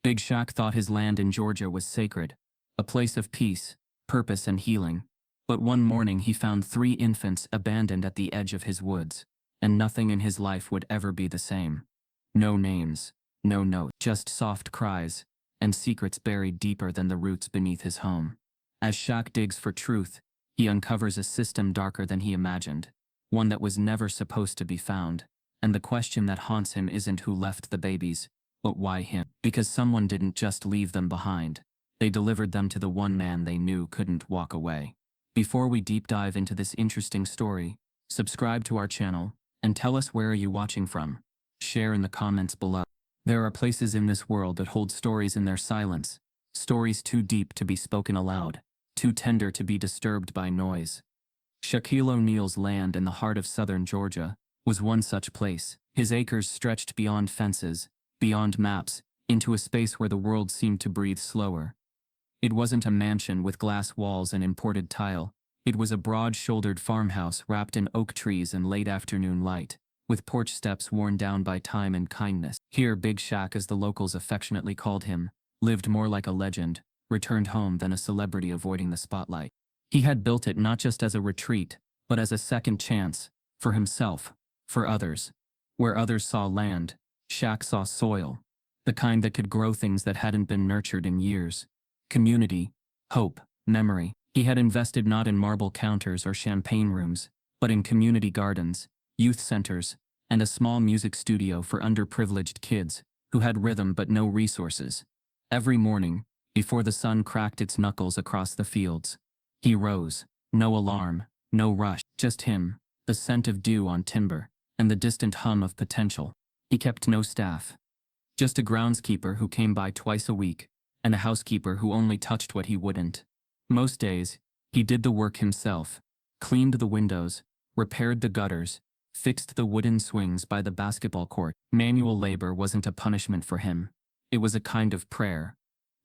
Big Shaq thought his land in Georgia was sacred, a place of peace, purpose and healing. But one morning he found 3 infants abandoned at the edge of his woods, and nothing in his life would ever be the same. No names, no notes, just soft cries, and secrets buried deeper than the roots beneath his home. As Shaq digs for truth, he uncovers a system darker than he imagined, one that was never supposed to be found, and the question that haunts him isn't who left the babies, but why him? Because someone didn't just leave them behind. They delivered them to the one man they knew couldn't walk away. Before we deep dive into this interesting story, subscribe to our channel, and tell us where are you watching from. Share in the comments below. There are places in this world that hold stories in their silence, stories too deep to be spoken aloud, too tender to be disturbed by noise. Shaquille O'Neal's land in the heart of southern Georgia was one such place. His acres stretched beyond fences, beyond maps, into a space where the world seemed to breathe slower. It wasn't a mansion with glass walls and imported tile. It was a broad-shouldered farmhouse wrapped in oak trees and late afternoon light, with porch steps worn down by time and kindness. Here, Big Shaq, as the locals affectionately called him, lived more like a legend, returned home than a celebrity avoiding the spotlight. He had built it not just as a retreat, but as a second chance, for himself, for others. Where others saw land, Shaq saw soil, the kind that could grow things that hadn't been nurtured in years. Community, hope, memory. He had invested not in marble counters or champagne rooms, but in community gardens, youth centers, and a small music studio for underprivileged kids who had rhythm but no resources. Every morning, before the sun cracked its knuckles across the fields, he rose. No alarm, no rush, just him, the scent of dew on timber, and the distant hum of potential. He kept no staff. Just a groundskeeper who came by twice a week, and a housekeeper who only touched what he wouldn't. Most days, he did the work himself, cleaned the windows, repaired the gutters, fixed the wooden swings by the basketball court. Manual labor wasn't a punishment for him. It was a kind of prayer.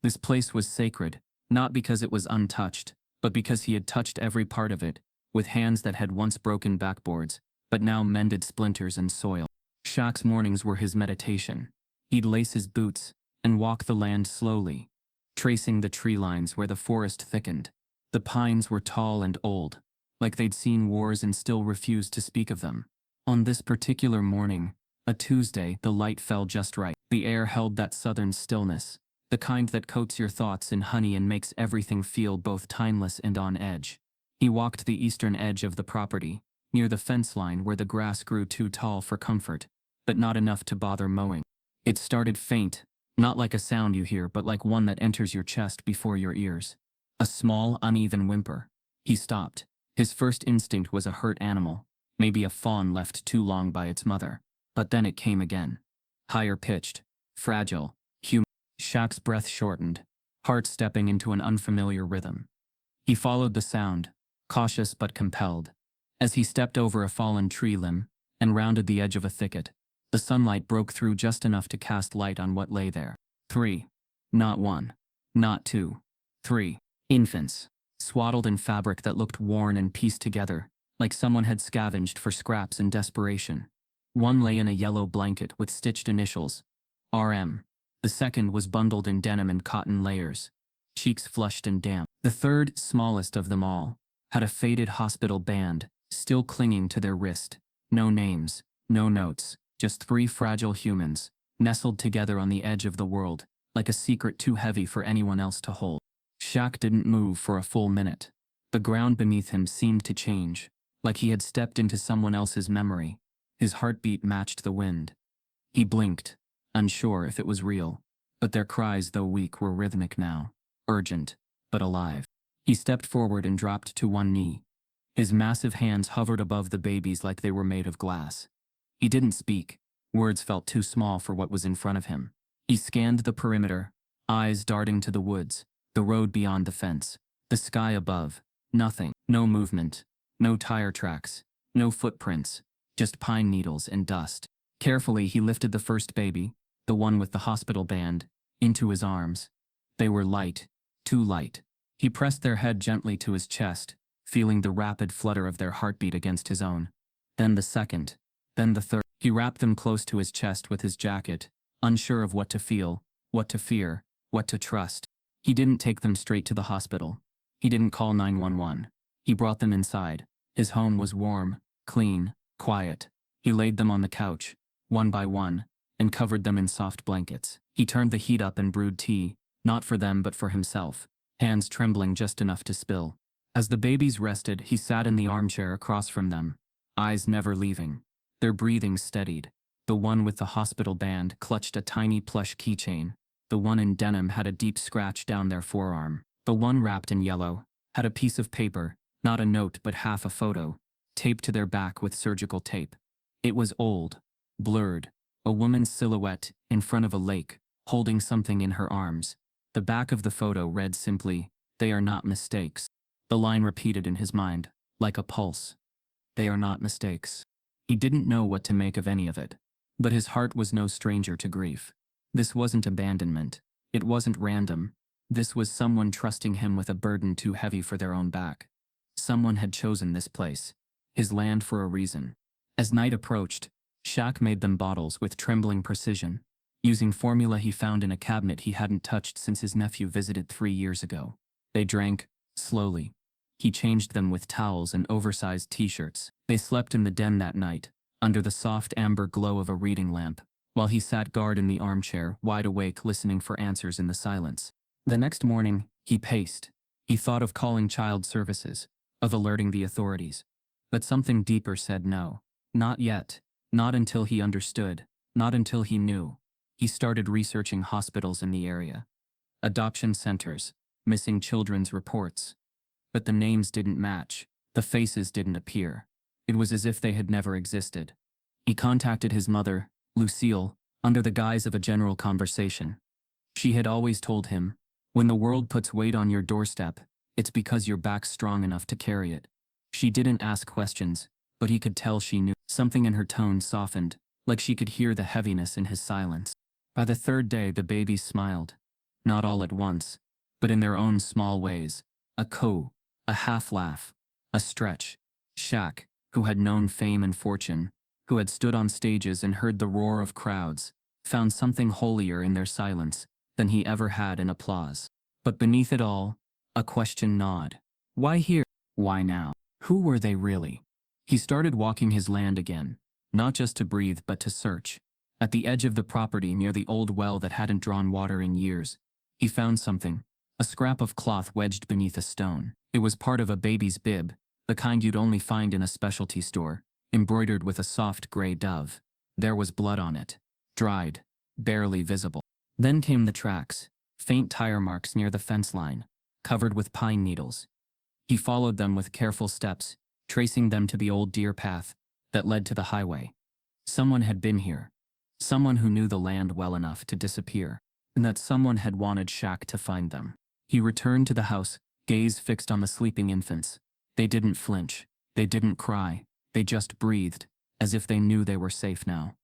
This place was sacred, not because it was untouched, but because he had touched every part of it, with hands that had once broken backboards, but now mended splinters and soil. Shaq's mornings were his meditation. He'd lace his boots and walk the land slowly, tracing the tree lines where the forest thickened. The pines were tall and old, like they'd seen wars and still refused to speak of them. On this particular morning, a Tuesday, the light fell just right. The air held that southern stillness, the kind that coats your thoughts in honey and makes everything feel both timeless and on edge. He walked the eastern edge of the property, near the fence line where the grass grew too tall for comfort, but not enough to bother mowing. It started faint, not like a sound you hear but like one that enters your chest before your ears. A small, uneven whimper. He stopped. His first instinct was a hurt animal, maybe a fawn left too long by its mother. But then it came again. Higher pitched, fragile, human. Shaq's breath shortened, heart stepping into an unfamiliar rhythm. He followed the sound, cautious but compelled. As he stepped over a fallen tree limb and rounded the edge of a thicket, the sunlight broke through just enough to cast light on what lay there. 3. Not 1. Not 2. 3. Infants, swaddled in fabric that looked worn and pieced together, like someone had scavenged for scraps in desperation. One lay in a yellow blanket with stitched initials, RM. The second was bundled in denim and cotton layers, cheeks flushed and damp. The third, smallest of them all, had a faded hospital band still clinging to their wrist. No names, no notes, just 3 fragile humans, nestled together on the edge of the world, like a secret too heavy for anyone else to hold. Shaq didn't move for a full minute. The ground beneath him seemed to change, like he had stepped into someone else's memory. His heartbeat matched the wind. He blinked, unsure if it was real, but their cries, though weak, were rhythmic now, urgent, but alive. He stepped forward and dropped to one knee. His massive hands hovered above the babies like they were made of glass. He didn't speak. Words felt too small for what was in front of him. He scanned the perimeter, eyes darting to the woods, the road beyond the fence, the sky above. Nothing. No movement. No tire tracks. No footprints. Just pine needles and dust. Carefully he lifted the first baby, the one with the hospital band, into his arms. They were light, too light. He pressed their head gently to his chest, feeling the rapid flutter of their heartbeat against his own. Then the second, then the third. He wrapped them close to his chest with his jacket, unsure of what to feel, what to fear, what to trust. He didn't take them straight to the hospital. He didn't call 911. He brought them inside. His home was warm, clean, quiet. He laid them on the couch, one by one, and covered them in soft blankets. He turned the heat up and brewed tea, not for them but for himself, hands trembling just enough to spill. As the babies rested, he sat in the armchair across from them, eyes never leaving. Their breathing steadied. The one with the hospital band clutched a tiny plush keychain. The one in denim had a deep scratch down their forearm. The one wrapped in yellow had a piece of paper, not a note but half a photo, taped to their back with surgical tape. It was old, blurred, a woman's silhouette in front of a lake, holding something in her arms. The back of the photo read simply, "They are not mistakes." The line repeated in his mind, like a pulse. They are not mistakes. He didn't know what to make of any of it. But his heart was no stranger to grief. This wasn't abandonment. It wasn't random. This was someone trusting him with a burden too heavy for their own back. Someone had chosen this place, his land, for a reason. As night approached, Shaq made them bottles with trembling precision, using formula he found in a cabinet he hadn't touched since his nephew visited 3 years ago. They drank, slowly. He changed them with towels and oversized t-shirts. They slept in the den that night, under the soft amber glow of a reading lamp, while he sat guard in the armchair, wide awake, listening for answers in the silence. The next morning, he paced. He thought of calling child services, of alerting the authorities. But something deeper said no. Not yet. Not until he understood. Not until he knew. He started researching hospitals in the area. Adoption centers. Missing children's reports. But the names didn't match. The faces didn't appear. It was as if they had never existed. He contacted his mother, Lucille, under the guise of a general conversation. She had always told him, "When the world puts weight on your doorstep, it's because your back's strong enough to carry it." She didn't ask questions, but he could tell she knew. Something in her tone softened, like she could hear the heaviness in his silence. By the third day, the babies smiled. Not all at once, but in their own small ways. A coo, a half-laugh, a stretch. Shaq, who had known fame and fortune, who had stood on stages and heard the roar of crowds, found something holier in their silence than he ever had in applause. But beneath it all, a question gnawed. Why here? Why now? Who were they really? He started walking his land again, not just to breathe but to search. At the edge of the property near the old well that hadn't drawn water in years, he found something, a scrap of cloth wedged beneath a stone. It was part of a baby's bib, the kind you'd only find in a specialty store, embroidered with a soft gray dove. There was blood on it, dried, barely visible. Then came the tracks, faint tire marks near the fence line, covered with pine needles. He followed them with careful steps, tracing them to the old deer path that led to the highway. Someone had been here. Someone who knew the land well enough to disappear, and that someone had wanted Shaq to find them. He returned to the house, gaze fixed on the sleeping infants. They didn't flinch. They didn't cry. They just breathed, as if they knew they were safe now.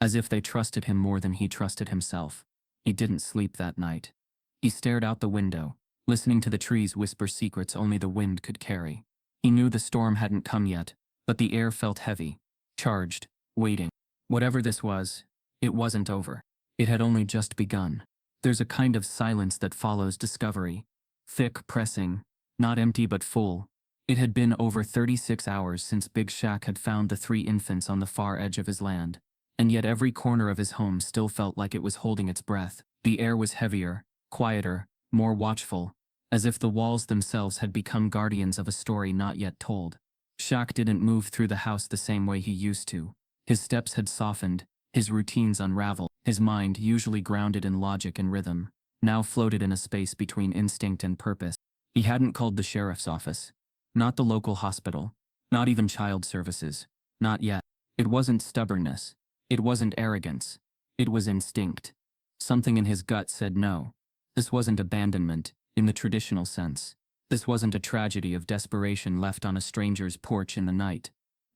As if they trusted him more than he trusted himself. He didn't sleep that night. He stared out the window, listening to the trees whisper secrets only the wind could carry. He knew the storm hadn't come yet, but the air felt heavy, charged, waiting. Whatever this was, it wasn't over. It had only just begun. There's a kind of silence that follows discovery. Thick, pressing, not empty but full. It had been over 36 hours since Big Shaq had found the 3 infants on the far edge of his land, and yet every corner of his home still felt like it was holding its breath. The air was heavier, quieter, more watchful, as if the walls themselves had become guardians of a story not yet told. Shaq didn't move through the house the same way he used to. His steps had softened, his routines unraveled. His mind, usually grounded in logic and rhythm, now floated in a space between instinct and purpose. He hadn't called the sheriff's office. Not the local hospital. Not even child services. Not yet. It wasn't stubbornness. It wasn't arrogance. It was instinct. Something in his gut said no. This wasn't abandonment, in the traditional sense. This wasn't a tragedy of desperation left on a stranger's porch in the night.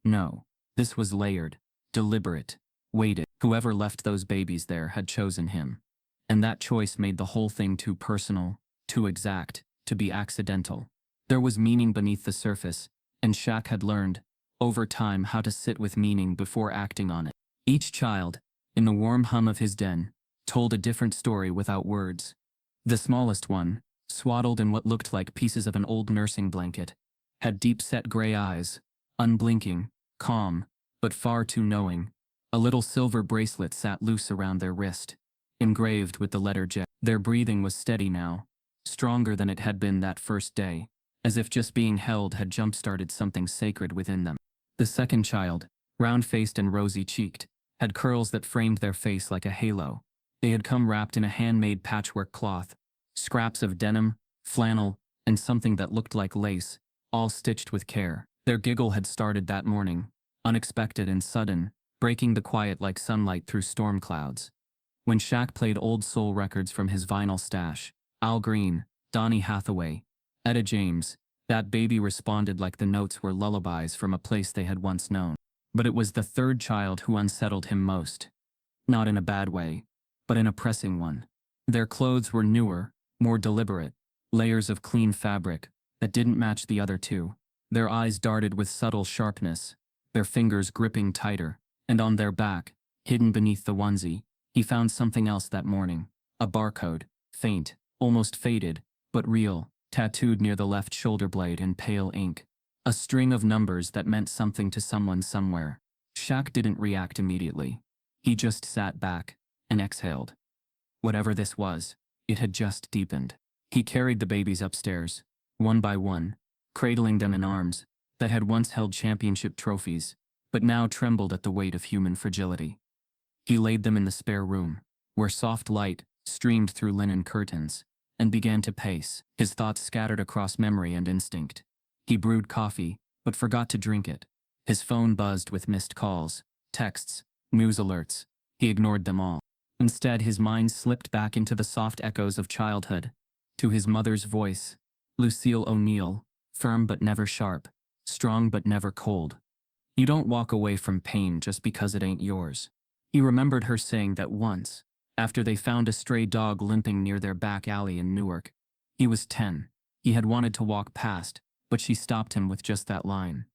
No. This was layered, deliberate, weighted. Whoever left those babies there had chosen him. And that choice made the whole thing too personal, too exact, to be accidental. There was meaning beneath the surface, and Shaq had learned, over time, how to sit with meaning before acting on it. Each child, in the warm hum of his den, told a different story without words. The smallest one, swaddled in what looked like pieces of an old nursing blanket, had deep-set gray eyes, unblinking, calm, but far too knowing. A little silver bracelet sat loose around their wrist, engraved with the letter J. Their breathing was steady now, stronger than it had been that first day, as if just being held had jump-started something sacred within them. The second child, round-faced and rosy-cheeked, had curls that framed their face like a halo. They had come wrapped in a handmade patchwork cloth, scraps of denim, flannel, and something that looked like lace, all stitched with care. Their giggle had started that morning, unexpected and sudden, breaking the quiet like sunlight through storm clouds. When Shaq played old soul records from his vinyl stash, Al Green, Donny Hathaway, Etta James, that baby responded like the notes were lullabies from a place they had once known. But it was the third child who unsettled him most. Not in a bad way, but in a pressing one. Their clothes were newer, more deliberate, layers of clean fabric that didn't match the other two. Their eyes darted with subtle sharpness, their fingers gripping tighter, and on their back, hidden beneath the onesie, he found something else that morning. A barcode, faint, almost faded, but real, tattooed near the left shoulder blade in pale ink. A string of numbers that meant something to someone somewhere. Shaq didn't react immediately. He just sat back and exhaled. Whatever this was, it had just deepened. He carried the babies upstairs, one by one, cradling them in arms that had once held championship trophies, but now trembled at the weight of human fragility. He laid them in the spare room, where soft light streamed through linen curtains, and began to pace, his thoughts scattered across memory and instinct. He brewed coffee, but forgot to drink it. His phone buzzed with missed calls, texts, news alerts. He ignored them all. Instead, his mind slipped back into the soft echoes of childhood, to his mother's voice, Lucille O'Neill, firm but never sharp, strong but never cold. You don't walk away from pain just because it ain't yours. He remembered her saying that once, after they found a stray dog limping near their back alley in Newark. He was 10. He had wanted to walk past, but she stopped him with just that line.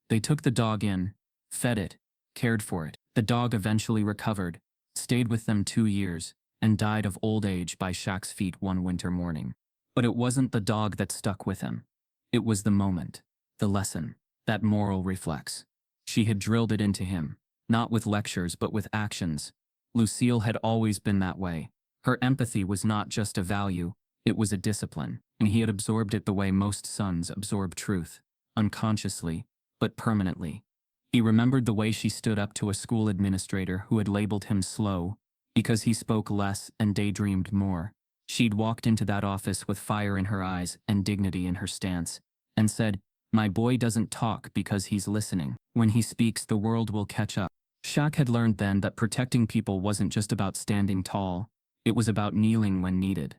They took the dog in, fed it, cared for it. The dog eventually recovered, stayed with them 2 years, and died of old age by Shaq's feet one winter morning. But it wasn't the dog that stuck with him. It was the moment, the lesson, that moral reflex. She had drilled it into him, not with lectures but with actions. Lucille had always been that way. Her empathy was not just a value, it was a discipline, and he had absorbed it the way most sons absorb truth, unconsciously, but permanently. He remembered the way she stood up to a school administrator who had labeled him slow because he spoke less and daydreamed more. She'd walked into that office with fire in her eyes and dignity in her stance, and said, "My boy doesn't talk because he's listening. When he speaks, the world will catch up." Shaq had learned then that protecting people wasn't just about standing tall, it was about kneeling when needed.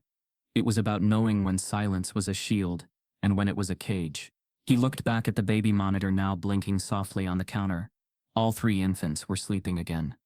It was about knowing when silence was a shield, and when it was a cage. He looked back at the baby monitor now blinking softly on the counter. All 3 infants were sleeping again.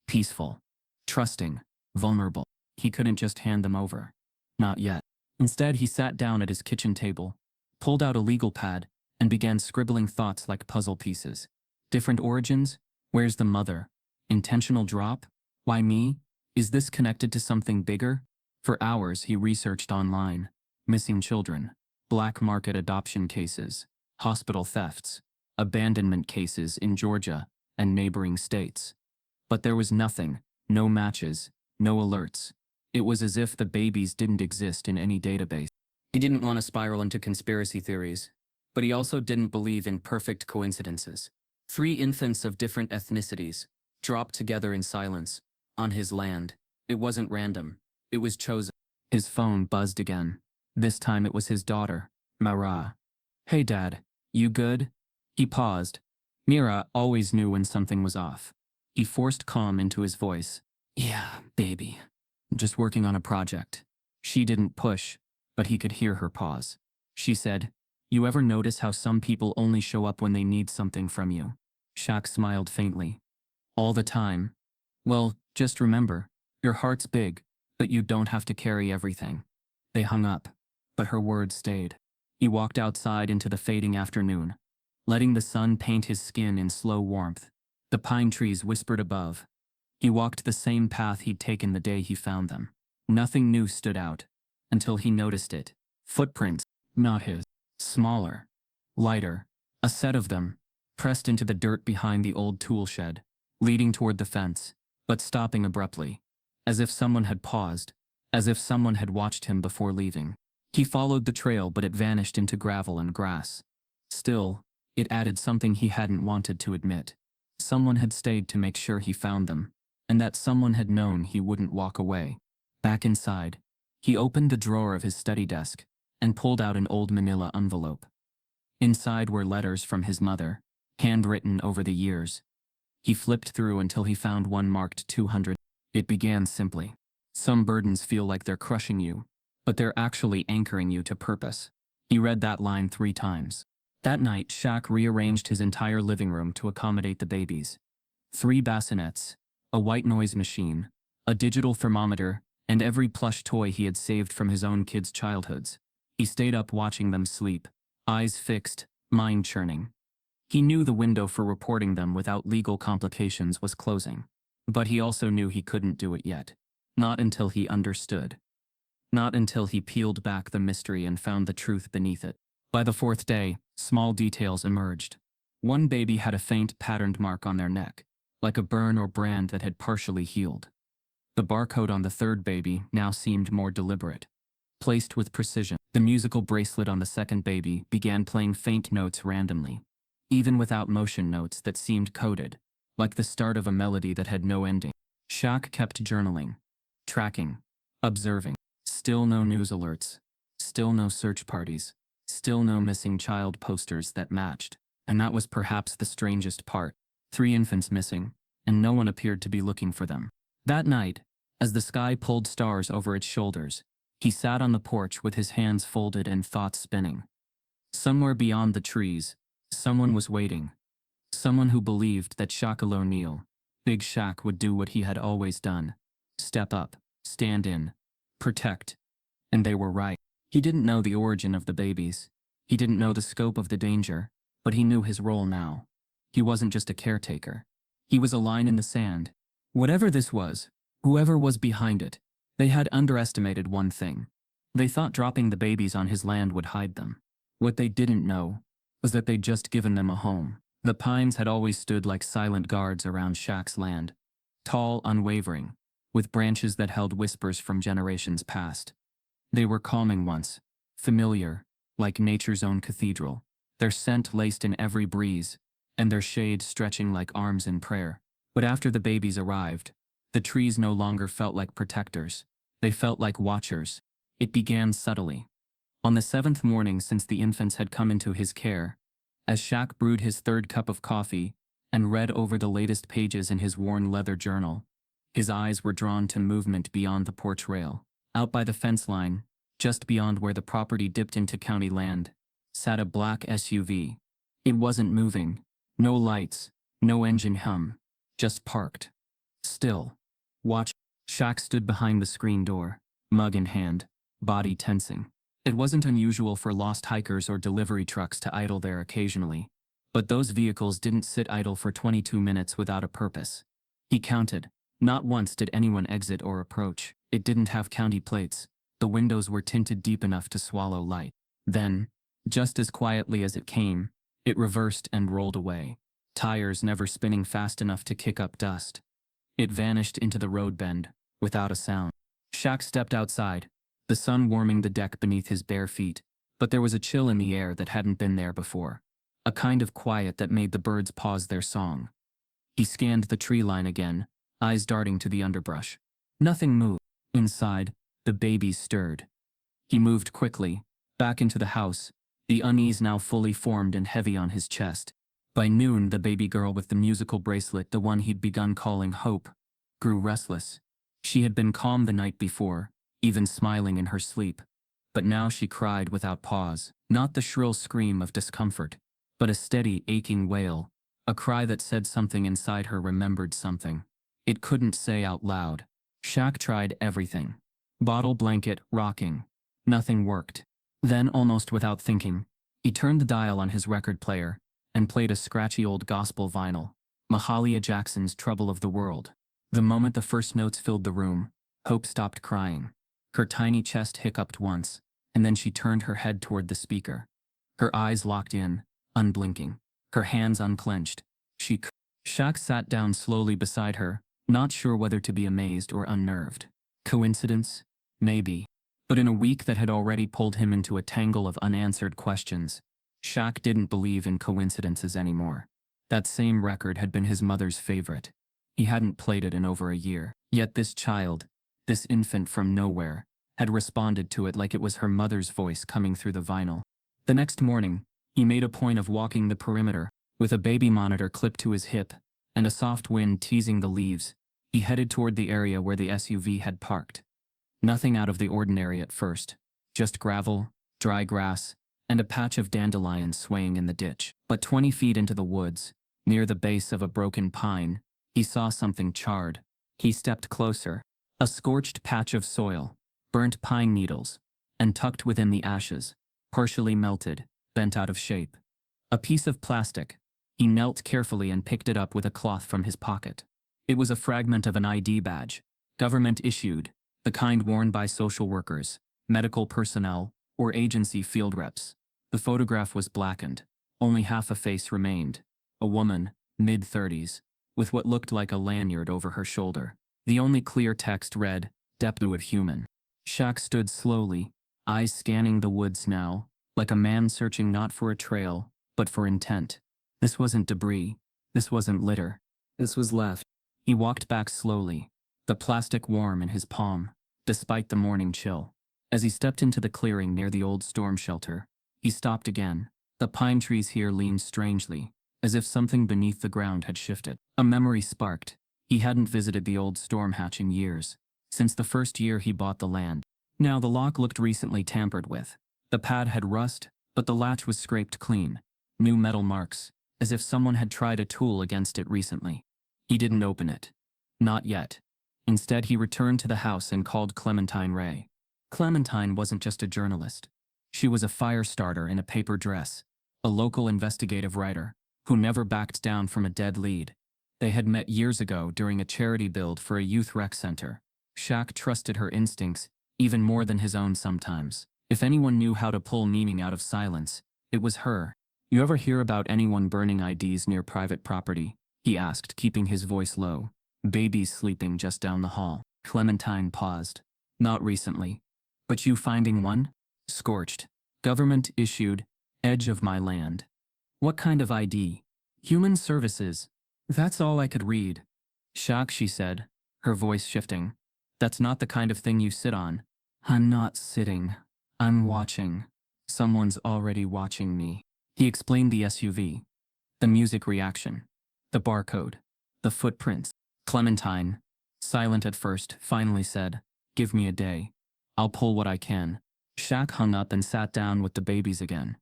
Peaceful, trusting, vulnerable. He couldn't just hand them over. Not yet. Instead, he sat down at his kitchen table, pulled out a legal pad, and began scribbling thoughts like puzzle pieces. Different origins? Where's the mother? Intentional drop? Why me? Is this connected to something bigger? For hours, he researched online. Missing children, black market adoption cases, hospital thefts, abandonment cases in Georgia and neighboring states. But there was nothing, no matches, no alerts. It was as if the babies didn't exist in any database. He didn't want to spiral into conspiracy theories, but he also didn't believe in perfect coincidences. 3 infants of different ethnicities, dropped together in silence, on his land. It wasn't random. It was chosen. His phone buzzed again. This time it was his daughter, Mara. "Hey Dad, you good?" He paused. Mira always knew when something was off. He forced calm into his voice. "Yeah, baby. Just working on a project." She didn't push, but he could hear her pause. She said, "You ever notice how some people only show up when they need something from you?" Shaq smiled faintly. "All the time." "Well, just remember, your heart's big, but you don't have to carry everything." They hung up, but her words stayed. He walked outside into the fading afternoon, letting the sun paint his skin in slow warmth. The pine trees whispered above. He walked the same path he'd taken the day he found them. Nothing new stood out, until he noticed it. Footprints, not his. Smaller. Lighter. A set of them, pressed into the dirt behind the old tool shed, leading toward the fence, but stopping abruptly. As if someone had paused. As if someone had watched him before leaving. He followed the trail, but it vanished into gravel and grass. Still, it added something he hadn't wanted to admit. Someone had stayed to make sure he found them, and that someone had known he wouldn't walk away. Back inside, he opened the drawer of his study desk and pulled out an old manila envelope. Inside were letters from his mother, handwritten over the years. He flipped through until he found one marked 200. It began simply. Some burdens feel like they're crushing you, but they're actually anchoring you to purpose. He read that line 3 times. That night, Shaq rearranged his entire living room to accommodate the babies. 3 bassinets, a white noise machine, a digital thermometer, and every plush toy he had saved from his own kids' childhoods. He stayed up watching them sleep, eyes fixed, mind churning. He knew the window for reporting them without legal complications was closing. But he also knew he couldn't do it yet. Not until he understood. Not until he peeled back the mystery and found the truth beneath it. By the 4th day, small details emerged. One baby had a faint patterned mark on their neck, like a burn or brand that had partially healed. The barcode on the 3rd baby now seemed more deliberate, placed with precision. The musical bracelet on the 2nd baby began playing faint notes randomly, even without motion notes that seemed coded, like the start of a melody that had no ending. Shaq kept journaling, tracking, observing. Still no news alerts. Still no search parties. Still no missing child posters that matched. And that was perhaps the strangest part. 3 infants missing, and no one appeared to be looking for them. That night, as the sky pulled stars over its shoulders, he sat on the porch with his hands folded and thoughts spinning. Somewhere beyond the trees, someone was waiting. Someone who believed that Shaquille O'Neal, Big Shaq, would do what he had always done. Step up, stand in, protect. And they were right. He didn't know the origin of the babies. He didn't know the scope of the danger, but he knew his role now. He wasn't just a caretaker. He was a line in the sand. Whatever this was, whoever was behind it, they had underestimated one thing. They thought dropping the babies on his land would hide them. What they didn't know was that they'd just given them a home. The pines had always stood like silent guards around Shaq's land, tall, unwavering, with branches that held whispers from generations past. They were calming once, familiar, like nature's own cathedral, their scent laced in every breeze, and their shade stretching like arms in prayer. But after the babies arrived, the trees no longer felt like protectors. They felt like watchers. It began subtly. On the 7th morning since the infants had come into his care, as Shaq brewed his 3rd cup of coffee and read over the latest pages in his worn leather journal, his eyes were drawn to movement beyond the porch rail. Out by the fence line, just beyond where the property dipped into county land, sat a black SUV. It wasn't moving. No lights, no engine hum, just parked. Still. Watch. Shaq stood behind the screen door, mug in hand, body tensing. It wasn't unusual for lost hikers or delivery trucks to idle there occasionally, but those vehicles didn't sit idle for 22 minutes without a purpose. He counted. Not once did anyone exit or approach. It didn't have county plates. The windows were tinted deep enough to swallow light. Then, just as quietly as it came, it reversed and rolled away, tires never spinning fast enough to kick up dust. It vanished into the road bend, without a sound. Shaq stepped outside, the sun warming the deck beneath his bare feet, but there was a chill in the air that hadn't been there before, a kind of quiet that made the birds pause their song. He scanned the tree line again, eyes darting to the underbrush. Nothing moved. Inside, the babies stirred. He moved quickly, back into the house, the unease now fully formed and heavy on his chest. By noon, the baby girl with the musical bracelet, the one he'd begun calling Hope, grew restless. She had been calm the night before, even smiling in her sleep. But now she cried without pause, not the shrill scream of discomfort, but a steady, aching wail, a cry that said something inside her remembered something. It couldn't say out loud. Shaq tried everything. Bottle, blanket, rocking. Nothing worked. Then, almost without thinking, he turned the dial on his record player and played a scratchy old gospel vinyl, Mahalia Jackson's Trouble of the World. The moment the first notes filled the room, Hope stopped crying. Her tiny chest hiccuped once, and then she turned her head toward the speaker. Her eyes locked in, unblinking. Her hands unclenched. Shaq sat down slowly beside her, not sure whether to be amazed or unnerved. Coincidence? Maybe. But in a week that had already pulled him into a tangle of unanswered questions, Shaq didn't believe in coincidences anymore. That same record had been his mother's favorite. He hadn't played it in over a year. Yet this child, this infant from nowhere, had responded to it like it was her mother's voice coming through the vinyl. The next morning, he made a point of walking the perimeter, with a baby monitor clipped to his hip, and a soft wind teasing the leaves. He headed toward the area where the SUV had parked. Nothing out of the ordinary at first, just gravel, dry grass, and a patch of dandelions swaying in the ditch. But 20 feet into the woods, near the base of a broken pine, he saw something charred. He stepped closer. A scorched patch of soil, burnt pine needles, and tucked within the ashes, partially melted, bent out of shape. A piece of plastic. He knelt carefully and picked it up with a cloth from his pocket. It was a fragment of an ID badge, government issued, the kind worn by social workers, medical personnel, or agency field reps. The photograph was blackened. Only half a face remained. A woman, mid-30s, with what looked like a lanyard over her shoulder. The only clear text read, "Debut of human." Shaq stood slowly, eyes scanning the woods now, like a man searching not for a trail, but for intent. This wasn't debris. This wasn't litter. This was left. He walked back slowly, the plastic warm in his palm, despite the morning chill. As he stepped into the clearing near the old storm shelter, he stopped again. The pine trees here leaned strangely, as if something beneath the ground had shifted. A memory sparked. He hadn't visited the old storm hatch in years, since the first year he bought the land. Now the lock looked recently tampered with. The pad had rust, but the latch was scraped clean. New metal marks, as if someone had tried a tool against it recently. He didn't open it. Not yet. Instead, he returned to the house and called Clementine Ray. Clementine wasn't just a journalist. She was a fire starter in a paper dress, a local investigative writer, who never backed down from a dead lead. They had met years ago during a charity build for a youth rec center. Shaq trusted her instincts, even more than his own sometimes. If anyone knew how to pull meaning out of silence, it was her. "You ever hear about anyone burning IDs near private property?" he asked, keeping his voice low. "Babies sleeping just down the hall." Clementine paused. "Not recently. But you finding one?" "Scorched. Government issued. Edge of my land." "What kind of ID?" "Human Services." "That's all I could read." "Shaq," she said, her voice shifting. "That's not the kind of thing you sit on." "I'm not sitting. I'm watching. Someone's already watching me." He explained the SUV. The music reaction. The barcode. The footprints. Clementine, silent at first, finally said, "Give me a day. I'll pull what I can." Shaq hung up and sat down with the babies again.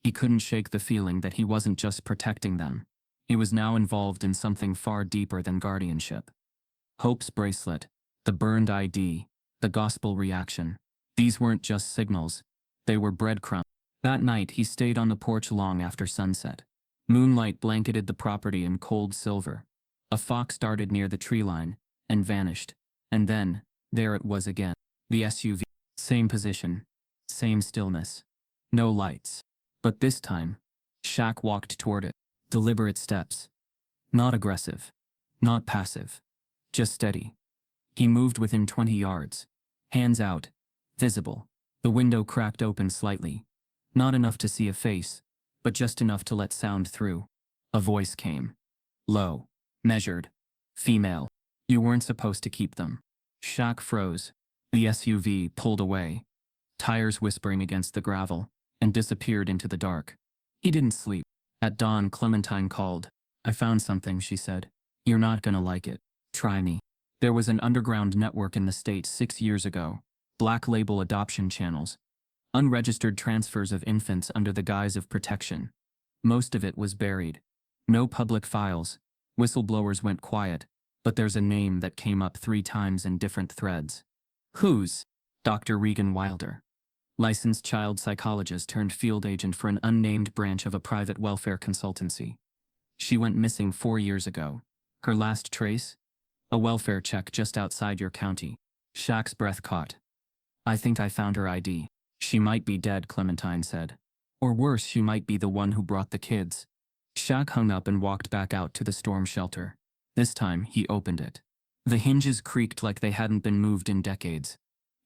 He couldn't shake the feeling that he wasn't just protecting them. He was now involved in something far deeper than guardianship. Hope's bracelet, the burned ID, the gospel reaction. These weren't just signals. They were breadcrumbs. That night he stayed on the porch long after sunset. Moonlight blanketed the property in cold silver. A fox darted near the tree line, and vanished. And then, there it was again. The SUV. Same position. Same stillness. No lights. But this time, Shaq walked toward it. Deliberate steps. Not aggressive. Not passive. Just steady. He moved within 20 yards. Hands out. Visible. The window cracked open slightly. Not enough to see a face, but just enough to let sound through. A voice came. Low. Measured. Female. "You weren't supposed to keep them." Shaq froze. The SUV pulled away, tires whispering against the gravel, and disappeared into the dark. He didn't sleep. At dawn, Clementine called. "I found something," she said. "You're not gonna like it. Try me." There was an underground network in the States 6 years ago. Black label adoption channels. Unregistered transfers of infants under the guise of protection. Most of it was buried. No public files. Whistleblowers went quiet, but there's a name that came up 3 times in different threads. Whose? Dr. Regan Wilder. Licensed child psychologist turned field agent for an unnamed branch of a private welfare consultancy. She went missing 4 years ago. Her last trace? A welfare check just outside your county. Shaq's breath caught. I think I found her ID. She might be dead, Clementine said. Or worse, she might be the one who brought the kids. Shaq hung up and walked back out to the storm shelter. This time, he opened it. The hinges creaked like they hadn't been moved in decades.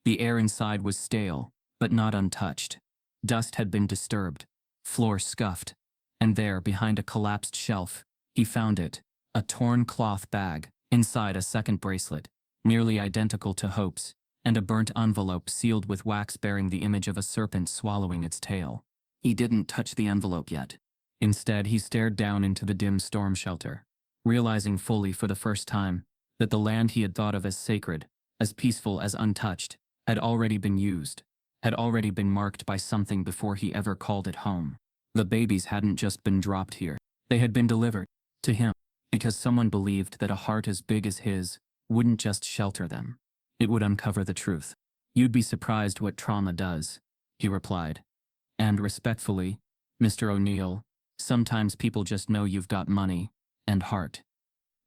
The air inside was stale, but not untouched. Dust had been disturbed. Floor scuffed. And there, behind a collapsed shelf, he found it. A torn cloth bag, inside a second bracelet, nearly identical to Hope's, and a burnt envelope sealed with wax bearing the image of a serpent swallowing its tail. He didn't touch the envelope yet. Instead, he stared down into the dim storm shelter, realizing fully for the first time that the land he had thought of as sacred, as peaceful as untouched, had already been used, had already been marked by something before he ever called it home. The babies hadn't just been dropped here. They had been delivered to him, because someone believed that a heart as big as his wouldn't just shelter them. It would uncover the truth. You'd be surprised what trauma does, he replied. And respectfully, Mr. O'Neill, sometimes people just know you've got money and heart.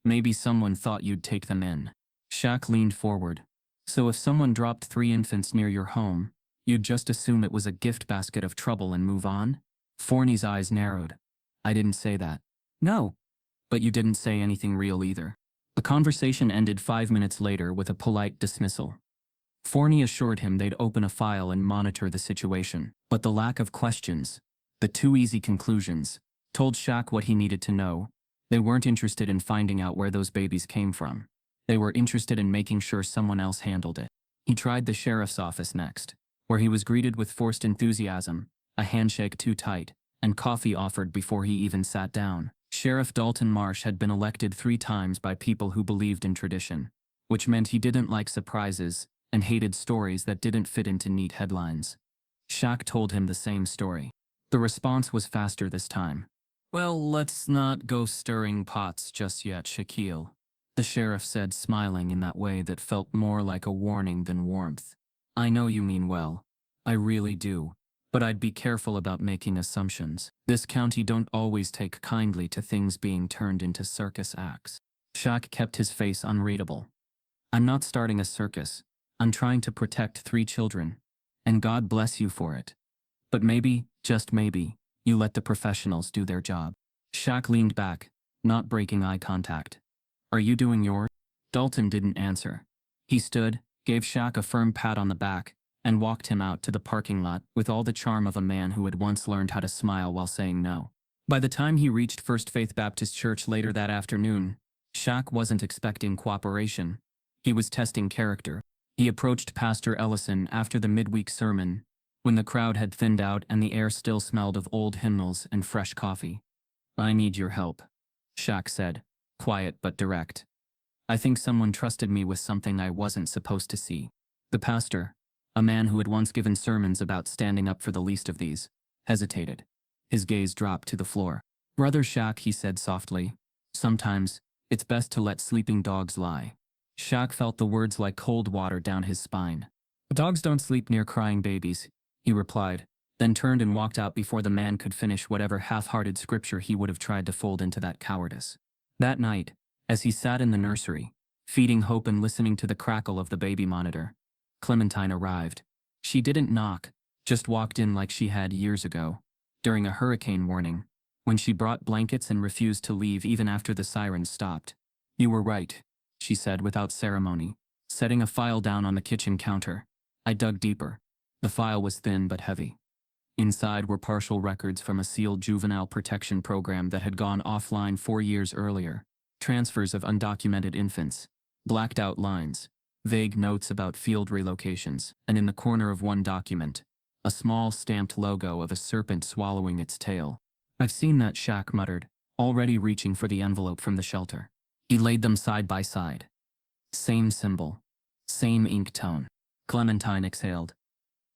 Maybe someone thought you'd take them in. Shaq leaned forward. So if someone dropped 3 infants near your home, you'd just assume it was a gift basket of trouble and move on? Forney's eyes narrowed. I didn't say that. No. But you didn't say anything real either. The conversation ended 5 minutes later with a polite dismissal. Forney assured him they'd open a file and monitor the situation, but the lack of questions, the too easy conclusions, told Shaq what he needed to know. They weren't interested in finding out where those babies came from. They were interested in making sure someone else handled it. He tried the sheriff's office next, where he was greeted with forced enthusiasm, a handshake too tight, and coffee offered before he even sat down. Sheriff Dalton Marsh had been elected 3 times by people who believed in tradition, which meant he didn't like surprises and hated stories that didn't fit into neat headlines. Shaq told him the same story. The response was faster this time. Well, let's not go stirring pots just yet, Shaquille, the sheriff said, smiling in that way that felt more like a warning than warmth. I know you mean well. I really do. But I'd be careful about making assumptions. This county don't always take kindly to things being turned into circus acts. Shaq kept his face unreadable. I'm not starting a circus. I'm trying to protect 3 children. And God bless you for it. But maybe, just maybe, you let the professionals do their job. Shaq leaned back, not breaking eye contact. Are you doing yours? Dalton didn't answer. He stood, gave Shaq a firm pat on the back, and walked him out to the parking lot with all the charm of a man who had once learned how to smile while saying no. By the time he reached First Faith Baptist Church later that afternoon, Shaq wasn't expecting cooperation. He was testing character. He approached Pastor Ellison after the midweek sermon, when the crowd had thinned out and the air still smelled of old hymnals and fresh coffee. I need your help, Shaq said, quiet but direct. I think someone trusted me with something I wasn't supposed to see. The pastor, a man who had once given sermons about standing up for the least of these, hesitated. His gaze dropped to the floor. Brother Shaq, he said softly, sometimes it's best to let sleeping dogs lie. Shaq felt the words like cold water down his spine. Dogs don't sleep near crying babies, he replied, then turned and walked out before the man could finish whatever half-hearted scripture he would have tried to fold into that cowardice. That night, as he sat in the nursery, feeding Hope and listening to the crackle of the baby monitor, Clementine arrived. She didn't knock, just walked in like she had years ago, during a hurricane warning, when she brought blankets and refused to leave even after the sirens stopped. You were right, she said without ceremony, setting a file down on the kitchen counter. I dug deeper. The file was thin but heavy. Inside were partial records from a sealed juvenile protection program that had gone offline 4 years earlier, transfers of undocumented infants, blacked out lines, vague notes about field relocations, and in the corner of one document, a small stamped logo of a serpent swallowing its tail. I've seen that, Shaq muttered, already reaching for the envelope from the shelter. He laid them side by side. Same symbol. Same ink tone. Clementine exhaled.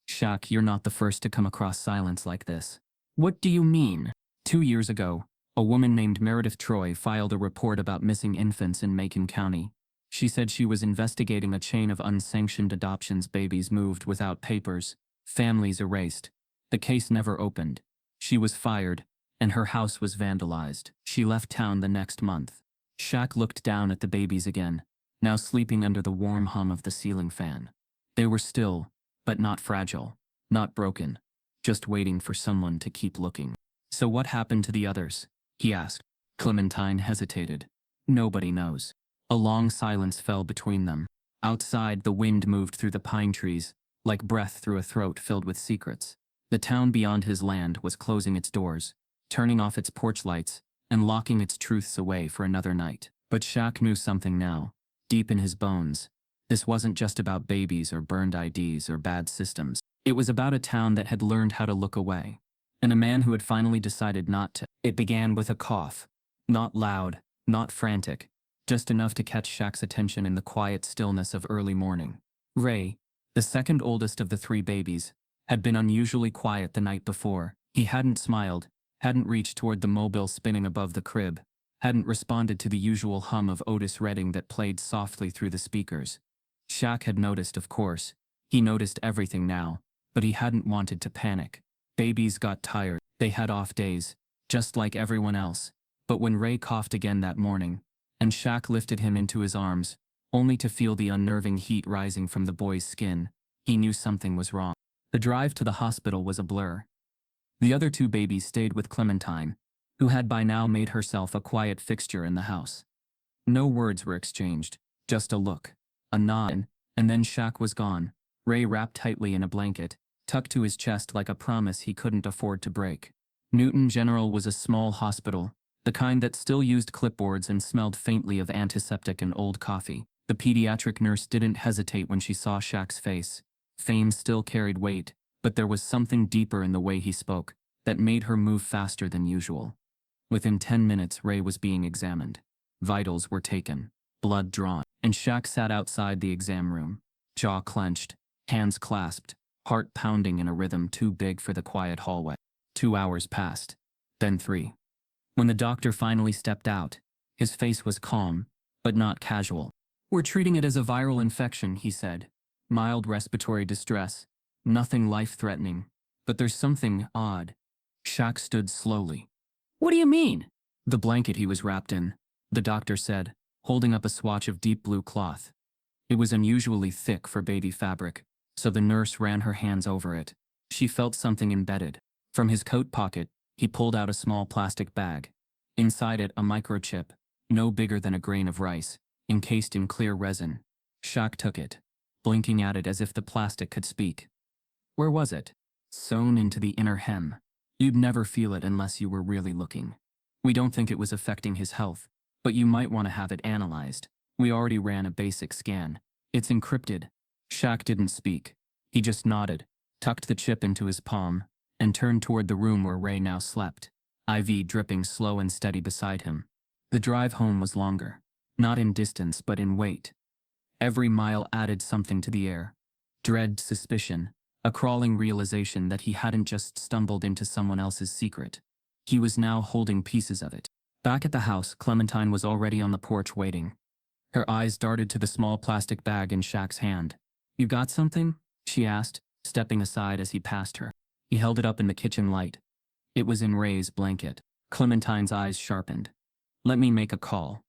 Shaq, you're not the first to come across silence like this. What do you mean? 2 years ago, a woman named Meredith Troy filed a report about missing infants in Macon County. She said she was investigating a chain of unsanctioned adoptions, babies moved without papers, families erased. The case never opened. She was fired, and her house was vandalized. She left town the next month. Shaq looked down at the babies again, now sleeping under the warm hum of the ceiling fan. They were still, but not fragile, not broken, just waiting for someone to keep looking. "So what happened to the others?" he asked. Clementine hesitated. "Nobody knows." A long silence fell between them. Outside, the wind moved through the pine trees, like breath through a throat filled with secrets. The town beyond his land was closing its doors, turning off its porch lights, and locking its truths away for another night. But Shaq knew something now, deep in his bones. This wasn't just about babies or burned IDs or bad systems. It was about a town that had learned how to look away, and a man who had finally decided not to. It began with a cough. Not loud, not frantic, just enough to catch Shaq's attention in the quiet stillness of early morning. Ray, the second oldest of the three babies, had been unusually quiet the night before. He hadn't smiled, hadn't reached toward the mobile spinning above the crib, hadn't responded to the usual hum of Otis Redding that played softly through the speakers. Shaq had noticed, of course. He noticed everything now, but he hadn't wanted to panic. Babies got tired. They had off days, just like everyone else. But when Ray coughed again that morning, and Shaq lifted him into his arms, only to feel the unnerving heat rising from the boy's skin, he knew something was wrong. The drive to the hospital was a blur. The other two babies stayed with Clementine, who had by now made herself a quiet fixture in the house. No words were exchanged, just a look, a nod, and then Shaq was gone, Ray wrapped tightly in a blanket, tucked to his chest like a promise he couldn't afford to break. Newton General was a small hospital, the kind that still used clipboards and smelled faintly of antiseptic and old coffee. The pediatric nurse didn't hesitate when she saw Shaq's face. Fame still carried weight, but there was something deeper in the way he spoke that made her move faster than usual. Within 10 minutes, Ray was being examined. Vitals were taken, blood drawn, and Shaq sat outside the exam room, jaw clenched, hands clasped, heart pounding in a rhythm too big for the quiet hallway. 2 hours passed, then 3. When the doctor finally stepped out, his face was calm, but not casual. "We're treating it as a viral infection," he said. "Mild respiratory distress, nothing life-threatening, but there's something odd." Shaq stood slowly. "What do you mean?" "The blanket he was wrapped in," the doctor said, holding up a swatch of deep blue cloth. It was unusually thick for baby fabric, so the nurse ran her hands over it. She felt something embedded. From his coat pocket, he pulled out a small plastic bag. Inside it, a microchip, no bigger than a grain of rice, encased in clear resin. Shaq took it, blinking at it as if the plastic could speak. Where was it? "Sewn into the inner hem. You'd never feel it unless you were really looking. We don't think it was affecting his health, but you might want to have it analyzed. We already ran a basic scan. It's encrypted." Shaq didn't speak. He just nodded, tucked the chip into his palm, and turned toward the room where Ray now slept, IV dripping slow and steady beside him. The drive home was longer, not in distance but in weight. Every mile added something to the air. Dread, suspicion, a crawling realization that he hadn't just stumbled into someone else's secret. He was now holding pieces of it. Back at the house, Clementine was already on the porch waiting. Her eyes darted to the small plastic bag in Shaq's hand. "You got something?" she asked, stepping aside as he passed her. He held it up in the kitchen light. It was in Ray's blanket. Clementine's eyes sharpened. "Let me make a call."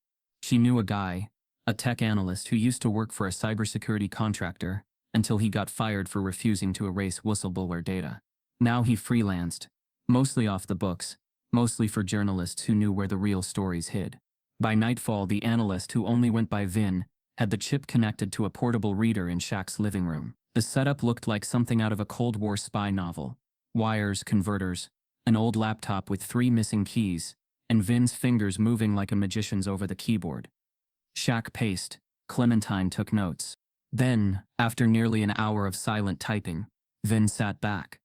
She knew a guy, a tech analyst who used to work for a cybersecurity contractor, until he got fired for refusing to erase whistleblower data. Now he freelanced, mostly off the books, mostly for journalists who knew where the real stories hid. By nightfall, the analyst, who only went by Vin, had the chip connected to a portable reader in Shaq's living room. The setup looked like something out of a Cold War spy novel. Wires, converters, an old laptop with 3 missing keys, and Vin's fingers moving like a magician's over the keyboard. Shaq paced. Clementine took notes. Then, after nearly an hour of silent typing, Vin sat back.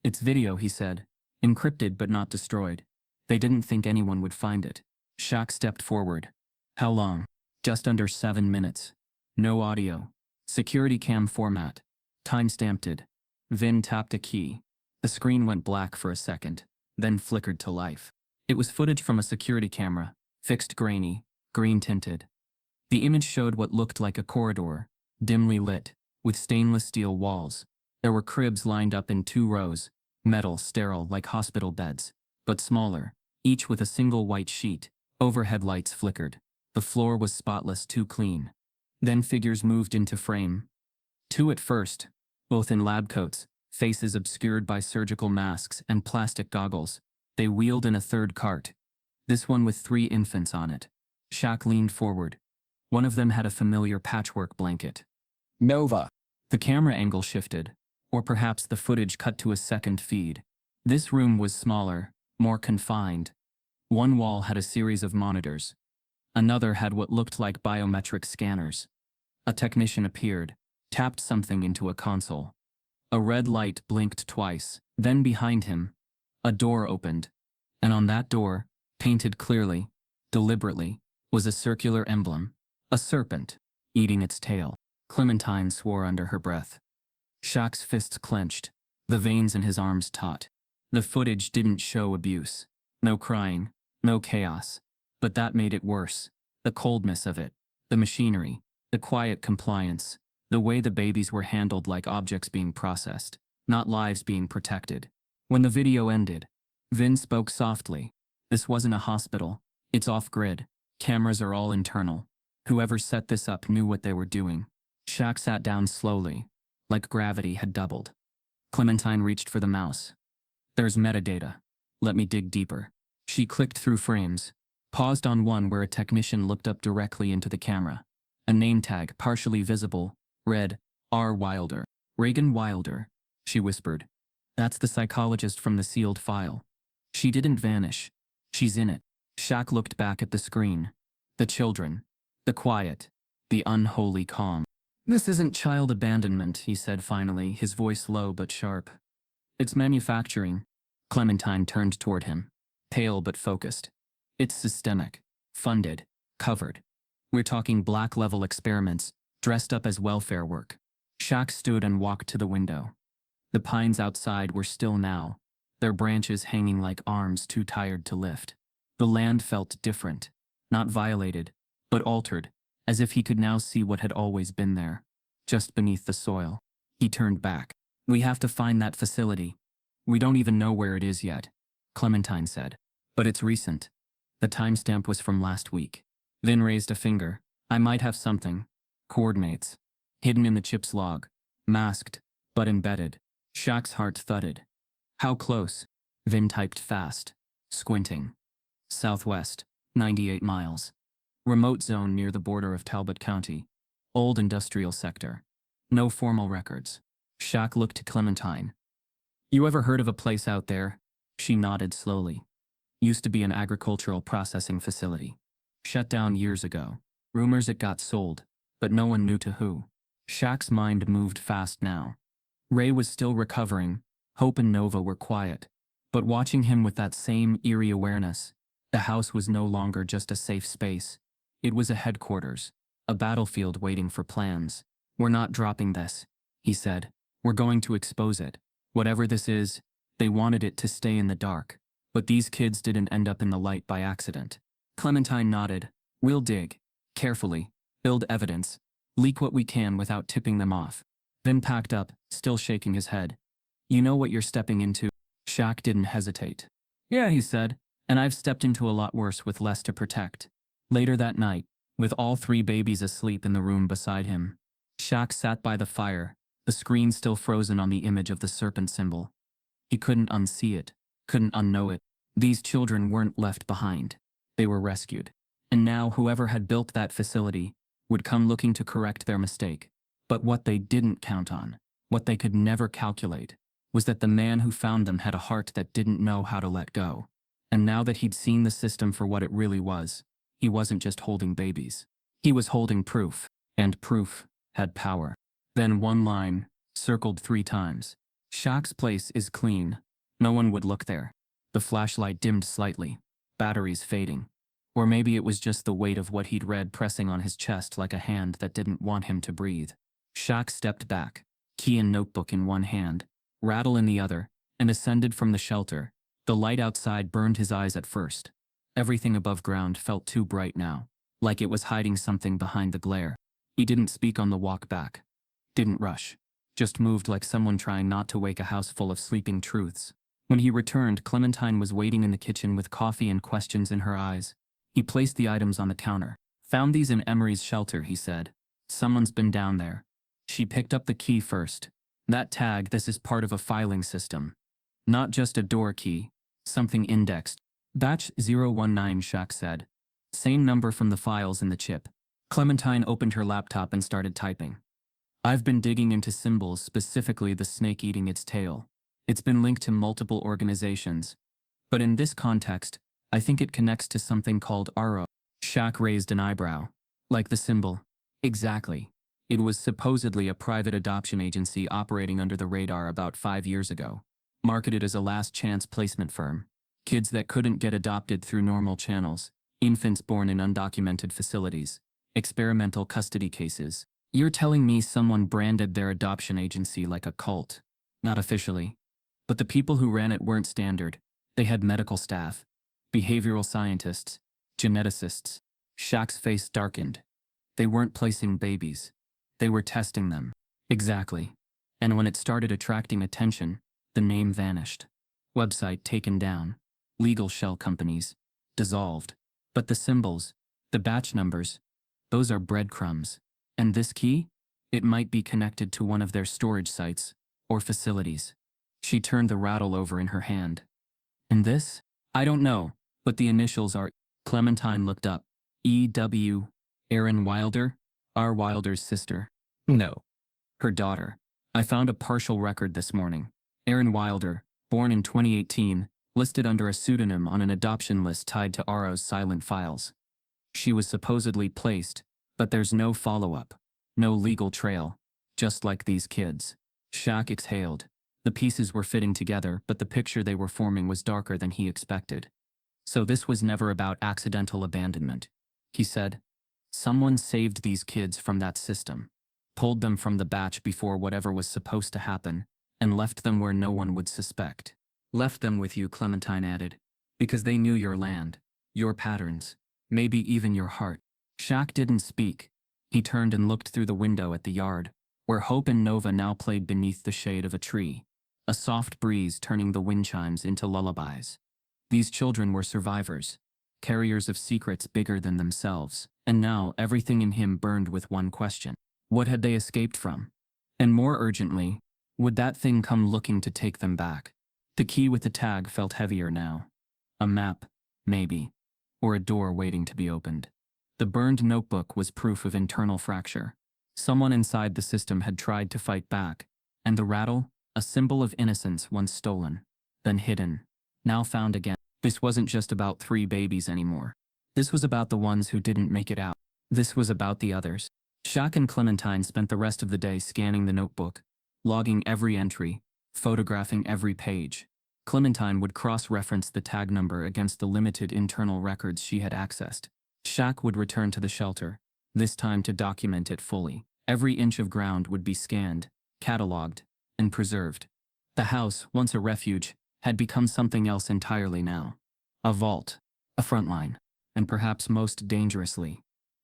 "It's video," he said. "Encrypted but not destroyed. They didn't think anyone would find it." Shaq stepped forward. "How long?" "Just under 7 minutes. No audio. Security cam format. Time-stamped it." Vin tapped a key. The screen went black for a second, then flickered to life. It was footage from a security camera, fixed grainy, green-tinted. The image showed what looked like a corridor, dimly lit, with stainless steel walls. There were cribs lined up in 2 rows, metal, sterile like hospital beds, but smaller, each with a single white sheet. Overhead lights flickered. The floor was spotless, too clean. Then figures moved into frame. Two at first, both in lab coats, faces obscured by surgical masks and plastic goggles. They wheeled in a third cart, this one with 3 infants on it. Shaq leaned forward. One of them had a familiar patchwork blanket. Nova. The camera angle shifted, or perhaps the footage cut to a second feed. This room was smaller, more confined. One wall had a series of monitors. Another had what looked like biometric scanners. A technician appeared, tapped something into a console. A red light blinked twice. Then behind him, a door opened. And on that door, painted clearly, deliberately, was a circular emblem. A serpent, eating its tail. Clementine swore under her breath. Shaq's fists clenched, the veins in his arms taut. The footage didn't show abuse. No crying, no chaos. But that made it worse. The coldness of it, the machinery, the quiet compliance, the way the babies were handled like objects being processed, not lives being protected. When the video ended, Vin spoke softly. This wasn't a hospital. It's off-grid. Cameras are all internal. Whoever set this up knew what they were doing. Shaq sat down slowly, like gravity had doubled. Clementine reached for the mouse. There's metadata. Let me dig deeper. She clicked through frames, paused on one where a technician looked up directly into the camera. A name tag, partially visible, read, R. Wilder. Reagan Wilder, she whispered. That's the psychologist from the sealed file. She didn't vanish. She's in it. Shaq looked back at the screen. The children. The quiet. The unholy calm. This isn't child abandonment, he said finally, his voice low but sharp. It's manufacturing. Clementine turned toward him, pale but focused. It's systemic. Funded. Covered. We're talking black-level experiments, dressed up as welfare work. Shaq stood and walked to the window. The pines outside were still now, their branches hanging like arms too tired to lift. The land felt different, not violated, but altered, as if he could now see what had always been there, just beneath the soil. He turned back. We have to find that facility. We don't even know where it is yet, Clementine said. But it's recent. The timestamp was from last week. Vin raised a finger. I might have something. Coordinates. Hidden in the chip's log. Masked, but embedded. Shaq's heart thudded. How close? Vin typed fast, squinting. Southwest, 98 miles. Remote zone near the border of Talbot County. Old industrial sector. No formal records. Shaq looked to Clementine. You ever heard of a place out there? She nodded slowly. Used to be an agricultural processing facility. Shut down years ago. Rumors it got sold, but no one knew to who. Shaq's mind moved fast now. Ray was still recovering. Hope and Nova were quiet. But watching him with that same eerie awareness, the house was no longer just a safe space. It was a headquarters, a battlefield waiting for plans. We're not dropping this, he said. We're going to expose it. Whatever this is, they wanted it to stay in the dark. But these kids didn't end up in the light by accident. Clementine nodded. We'll dig. Carefully. Build evidence. Leak what we can without tipping them off. Vin packed up, still shaking his head. You know what you're stepping into? Shaq didn't hesitate. Yeah, he said. And I've stepped into a lot worse with less to protect. Later that night, with all 3 babies asleep in the room beside him, Shaq sat by the fire, the screen still frozen on the image of the serpent symbol. He couldn't unsee it, couldn't unknow it. These children weren't left behind. They were rescued. And now whoever had built that facility would come looking to correct their mistake. But what they didn't count on, what they could never calculate, was that the man who found them had a heart that didn't know how to let go. And now that he'd seen the system for what it really was, he wasn't just holding babies. He was holding proof, and proof had power. Then one line, circled 3 times. Shaq's place is clean. No one would look there. The flashlight dimmed slightly, batteries fading. Or maybe it was just the weight of what he'd read pressing on his chest like a hand that didn't want him to breathe. Shaq stepped back, key and notebook in one hand, rattle in the other, and ascended from the shelter. The light outside burned his eyes at first. Everything above ground felt too bright now, like it was hiding something behind the glare. He didn't speak on the walk back. Didn't rush. Just moved like someone trying not to wake a house full of sleeping truths. When he returned, Clementine was waiting in the kitchen with coffee and questions in her eyes. He placed the items on the counter. Found these in Emery's shelter, he said. Someone's been down there. She picked up the key first. That tag, this is part of a filing system. Not just a door key. Something indexed. Batch 019, Shaq said. Same number from the files in the chip. Clementine opened her laptop and started typing. I've been digging into symbols, specifically the snake eating its tail. It's been linked to multiple organizations. But in this context, I think it connects to something called RO. Shaq raised an eyebrow. Like the symbol. Exactly. It was supposedly a private adoption agency operating under the radar about 5 years ago. Marketed as a last-chance placement firm. Kids that couldn't get adopted through normal channels. Infants born in undocumented facilities. Experimental custody cases. You're telling me someone branded their adoption agency like a cult? Not officially. But the people who ran it weren't standard. They had medical staff. Behavioral scientists. Geneticists. Shaq's face darkened. They weren't placing babies. They were testing them. Exactly. And when it started attracting attention, the name vanished. Website taken down. Legal shell companies. Dissolved. But the symbols, the batch numbers, those are breadcrumbs. And this key? It might be connected to one of their storage sites or facilities. She turned the rattle over in her hand. And this? I don't know, but the initials are. Clementine looked up. E.W. Erin Wilder? R. Wilder's sister. No. Her daughter. I found a partial record this morning. Erin Wilder, born in 2018, listed under a pseudonym on an adoption list tied to RO's silent files. She was supposedly placed, but there's no follow-up. No legal trail. Just like these kids. Shaq exhaled. The pieces were fitting together, but the picture they were forming was darker than he expected. So this was never about accidental abandonment. He said, someone saved these kids from that system. Pulled them from the batch before whatever was supposed to happen, and left them where no one would suspect. Left them with you, Clementine added. Because they knew your land, your patterns, maybe even your heart. Shaq didn't speak. He turned and looked through the window at the yard, where Hope and Nova now played beneath the shade of a tree. A soft breeze turning the wind chimes into lullabies. These children were survivors, carriers of secrets bigger than themselves, and now everything in him burned with one question. What had they escaped from? And more urgently, would that thing come looking to take them back? The key with the tag felt heavier now. A map, maybe, or a door waiting to be opened. The burned notebook was proof of internal fracture. Someone inside the system had tried to fight back, and the rattle, a symbol of innocence once stolen, then hidden, now found again. This wasn't just about 3 babies anymore. This was about the ones who didn't make it out. This was about the others. Shaq and Clementine spent the rest of the day scanning the notebook, logging every entry, photographing every page. Clementine would cross-reference the tag number against the limited internal records she had accessed. Shaq would return to the shelter, this time to document it fully. Every inch of ground would be scanned, cataloged, and preserved. The house, once a refuge, had become something else entirely now. A vault, a frontline, and perhaps most dangerously,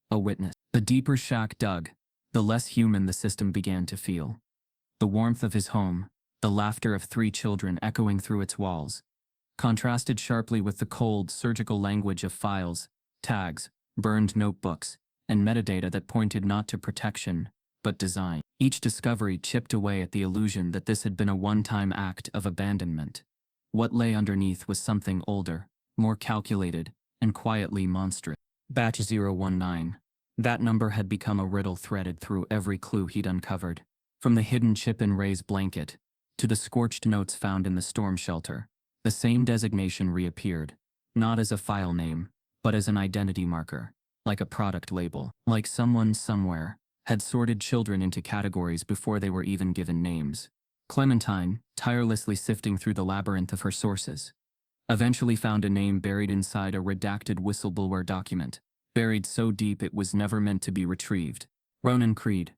a witness. The deeper Shaq dug, the less human the system began to feel. The warmth of his home, the laughter of 3 children echoing through its walls, contrasted sharply with the cold, surgical language of files, tags, burned notebooks, and metadata that pointed not to protection, but design. Each discovery chipped away at the illusion that this had been a one-time act of abandonment. What lay underneath was something older, more calculated, and quietly monstrous. Batch 019. That number had become a riddle threaded through every clue he'd uncovered. From the hidden chip in Ray's blanket, to the scorched notes found in the storm shelter, the same designation reappeared, not as a file name, but as an identity marker, like a product label. Like someone somewhere had sorted children into categories before they were even given names. Clementine, tirelessly sifting through the labyrinth of her sources, eventually found a name buried inside a redacted whistleblower document, buried so deep it was never meant to be retrieved. Ronan Creed,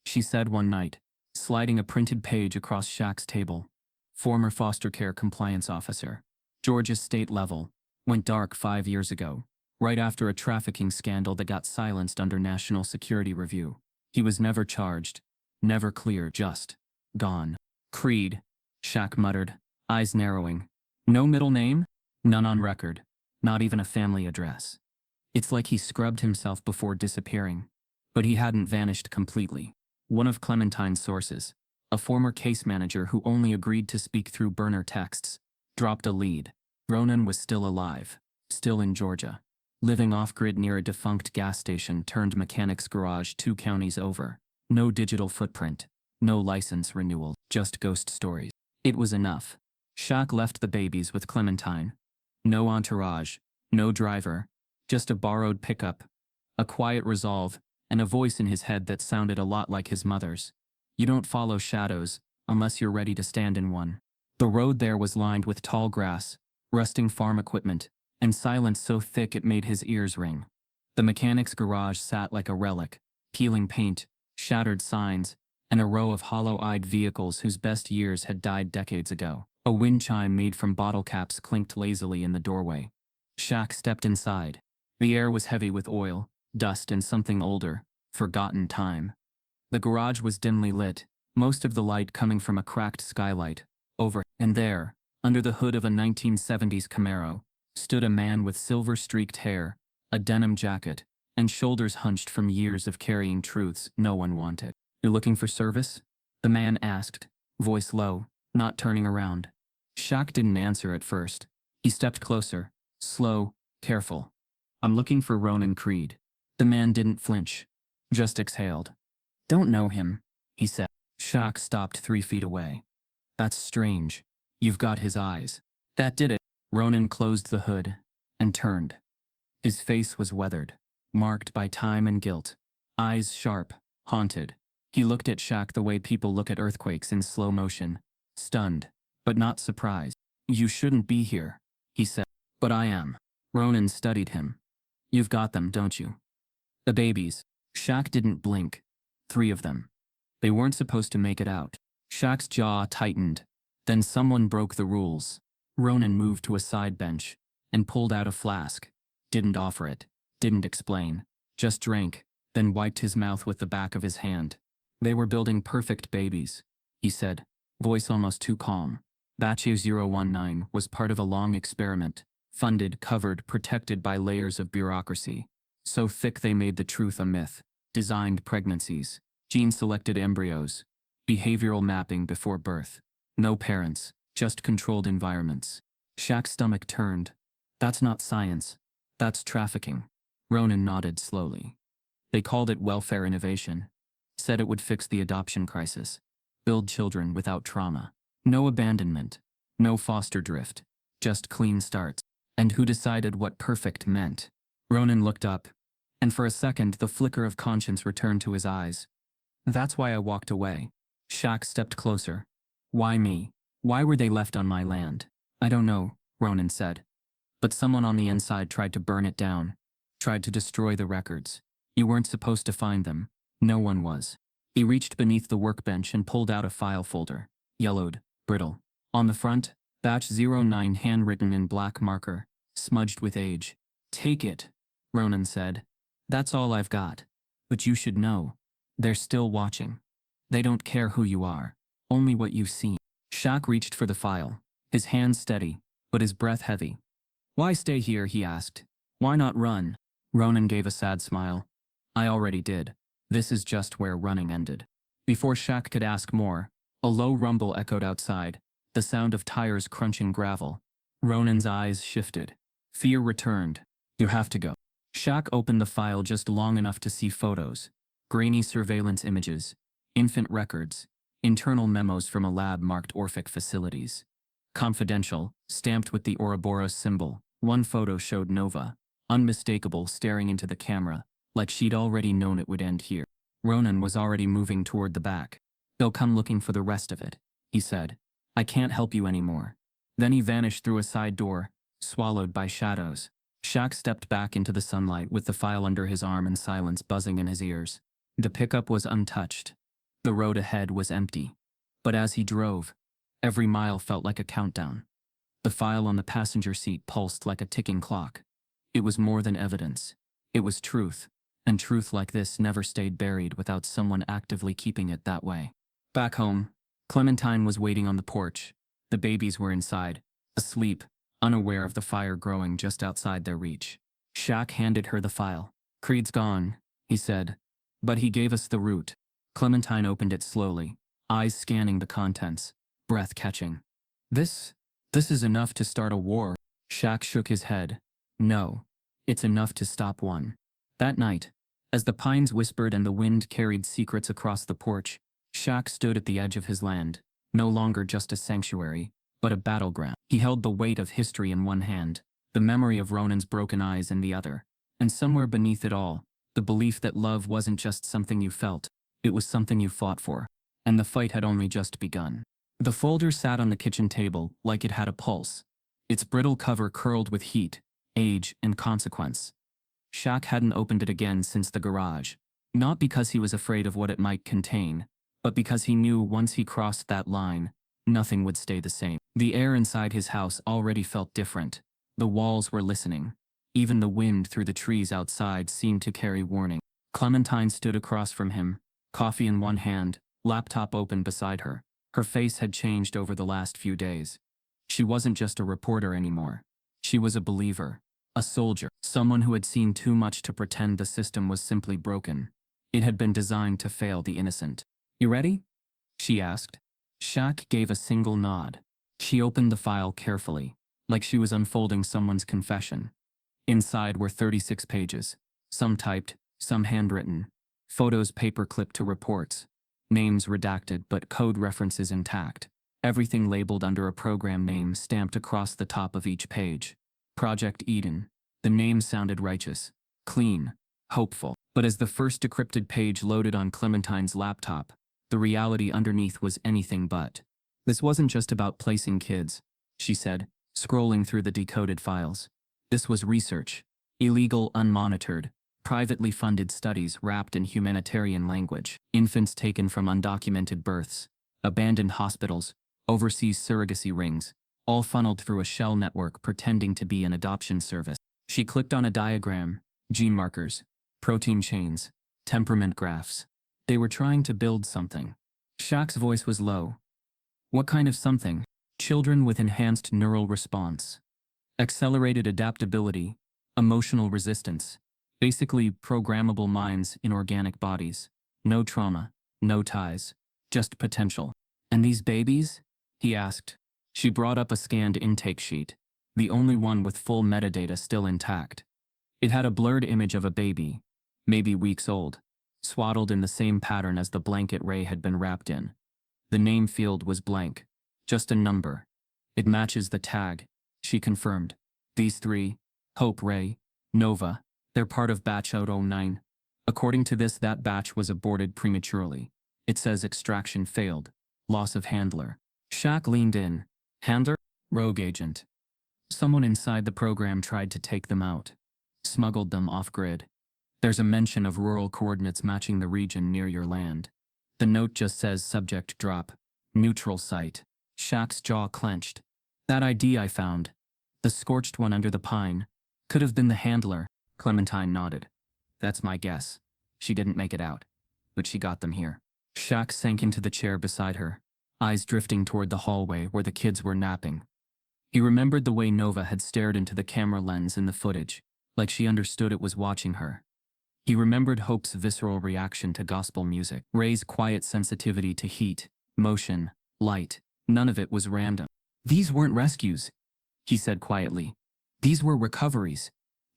she said one night, sliding a printed page across Shaq's table. Former foster care compliance officer. Georgia's state level. Went dark 5 years ago, right after a trafficking scandal that got silenced under national security review. He was never charged, never cleared, just gone. Creed, Shaq muttered, eyes narrowing. No middle name? None on record. Not even a family address. It's like he scrubbed himself before disappearing. But he hadn't vanished completely. One of Clementine's sources, a former case manager who only agreed to speak through burner texts, dropped a lead. Ronan was still alive, still in Georgia, living off-grid near a defunct gas station turned mechanic's garage 2 counties over. No digital footprint, no license renewal, just ghost stories. It was enough. Shaq left the babies with Clementine. No entourage, no driver, just a borrowed pickup, a quiet resolve, and a voice in his head that sounded a lot like his mother's. You don't follow shadows unless you're ready to stand in one. The road there was lined with tall grass, rusting farm equipment, and silence so thick it made his ears ring. The mechanic's garage sat like a relic, peeling paint, shattered signs, and a row of hollow-eyed vehicles whose best years had died decades ago. A wind chime made from bottle caps clinked lazily in the doorway. Shaq stepped inside. The air was heavy with oil, dust, and something older, forgotten time. The garage was dimly lit, most of the light coming from a cracked skylight. Over and there, under the hood of a 1970s Camaro, stood a man with silver-streaked hair, a denim jacket, and shoulders hunched from years of carrying truths no one wanted. "You're looking for service?" the man asked, voice low, not turning around. Shaq didn't answer at first. He stepped closer, slow, careful. "I'm looking for Ronan Creed." The man didn't flinch, just exhaled. "Don't know him," he said. Shaq stopped 3 feet away. "That's strange. You've got his eyes." That did it. Ronan closed the hood and turned. His face was weathered, marked by time and guilt. Eyes sharp, haunted. He looked at Shaq the way people look at earthquakes in slow motion, stunned, but not surprised. "You shouldn't be here," he said. "But I am." Ronan studied him. "You've got them, don't you?" "The babies." Shaq didn't blink. 3 of them. They weren't supposed to make it out. Shaq's jaw tightened. Then someone broke the rules. Ronan moved to a side bench and pulled out a flask. Didn't offer it. Didn't explain. Just drank, then wiped his mouth with the back of his hand. "They were building perfect babies," he said, voice almost too calm. Batch 019 was part of a long experiment, funded, covered, protected by layers of bureaucracy. So thick they made the truth a myth. Designed pregnancies, gene-selected embryos, behavioral mapping before birth. No parents, just controlled environments. Shaq's stomach turned. "That's not science. That's trafficking." Ronan nodded slowly. "They called it welfare innovation. Said it would fix the adoption crisis. Build children without trauma. No abandonment. No foster drift. Just clean starts." And who decided what perfect meant? Ronan looked up, and for a second the flicker of conscience returned to his eyes. "That's why I walked away." Shaq stepped closer. "Why me? Why were they left on my land?" "I don't know," Ronan said. "But someone on the inside tried to burn it down. Tried to destroy the records. You weren't supposed to find them. No one was." He reached beneath the workbench and pulled out a file folder. Yellowed, brittle. On the front, Batch 09 handwritten in black marker, smudged with age. "Take it," Ronan said. "That's all I've got. But you should know. They're still watching. They don't care who you are, only what you've seen." Shaq reached for the file, his hands steady, but his breath heavy. "Why stay here?" he asked. "Why not run?" Ronan gave a sad smile. "I already did. This is just where running ended." Before Shaq could ask more, a low rumble echoed outside, the sound of tires crunching gravel. Ronan's eyes shifted. Fear returned. "You have to go." Shaq opened the file just long enough to see photos, grainy surveillance images, infant records, internal memos from a lab marked Orphic facilities. Confidential, stamped with the Ouroboros symbol. One photo showed Nova, unmistakable, staring into the camera, like she'd already known it would end here. Ronan was already moving toward the back. "They'll come looking for the rest of it," he said. "I can't help you anymore." Then he vanished through a side door, swallowed by shadows. Shaq stepped back into the sunlight with the file under his arm and silence buzzing in his ears. The pickup was untouched. The road ahead was empty. But as he drove, every mile felt like a countdown. The file on the passenger seat pulsed like a ticking clock. It was more than evidence. It was truth, and truth like this never stayed buried without someone actively keeping it that way. Back home, Clementine was waiting on the porch. The babies were inside, asleep, unaware of the fire growing just outside their reach. Shaq handed her the file. "Creed's gone," he said. But he gave us the route. Clementine opened it slowly, eyes scanning the contents, breath catching. This is enough to start a war. Shaq shook his head. No. It's enough to stop one. That night, as the pines whispered and the wind carried secrets across the porch, Shaq stood at the edge of his land, no longer just a sanctuary, but a battleground. He held the weight of history in one hand, the memory of Ronan's broken eyes in the other, and somewhere beneath it all, the belief that love wasn't just something you felt, it was something you fought for. And the fight had only just begun. The folder sat on the kitchen table like it had a pulse, its brittle cover curled with heat, age, and consequence. Shaq hadn't opened it again since the garage, not because he was afraid of what it might contain, but because he knew once he crossed that line, nothing would stay the same. The air inside his house already felt different. The walls were listening. Even the wind through the trees outside seemed to carry warning. Clementine stood across from him, coffee in one hand, laptop open beside her. Her face had changed over the last few days. She wasn't just a reporter anymore. She was a believer, a soldier, someone who had seen too much to pretend the system was simply broken. It had been designed to fail the innocent. "You ready?" she asked. Shaq gave a single nod. She opened the file carefully, like she was unfolding someone's confession. Inside were 36 pages, some typed, some handwritten, photos paper-clipped to reports, names redacted but code references intact, everything labeled under a program name stamped across the top of each page. Project Eden. The name sounded righteous, clean, hopeful. But as the first decrypted page loaded on Clementine's laptop, the reality underneath was anything but. This wasn't just about placing kids, she said, scrolling through the decoded files. This was research. Illegal, unmonitored, privately funded studies wrapped in humanitarian language. Infants taken from undocumented births, abandoned hospitals, overseas surrogacy rings, all funneled through a shell network pretending to be an adoption service. She clicked on a diagram, gene markers, protein chains, temperament graphs. They were trying to build something. Shaq's voice was low. What kind of something? Children with enhanced neural response, accelerated adaptability, emotional resistance, basically programmable minds in organic bodies. No trauma, no ties, just potential. And these babies? He asked. She brought up a scanned intake sheet, the only one with full metadata still intact. It had a blurred image of a baby, maybe weeks old, swaddled in the same pattern as the blanket Ray had been wrapped in. The name field was blank, just a number. It matches the tag, she confirmed. These three, Hope, Ray, Nova, they're part of batch 009. According to this, that batch was aborted prematurely. It says extraction failed, loss of handler. Shaq leaned in. Handler? Rogue agent. Someone inside the program tried to take them out. Smuggled them off-grid. There's a mention of rural coordinates matching the region near your land. The note just says subject drop. Neutral site. Shaq's jaw clenched. That ID I found, the scorched one under the pine, could have been the handler. Clementine nodded. That's my guess. She didn't make it out, but she got them here. Shaq sank into the chair beside her, eyes drifting toward the hallway where the kids were napping. He remembered the way Nova had stared into the camera lens in the footage, like she understood it was watching her. He remembered Hope's visceral reaction to gospel music, Ray's quiet sensitivity to heat, motion, light. None of it was random. These weren't rescues, he said quietly. These were recoveries.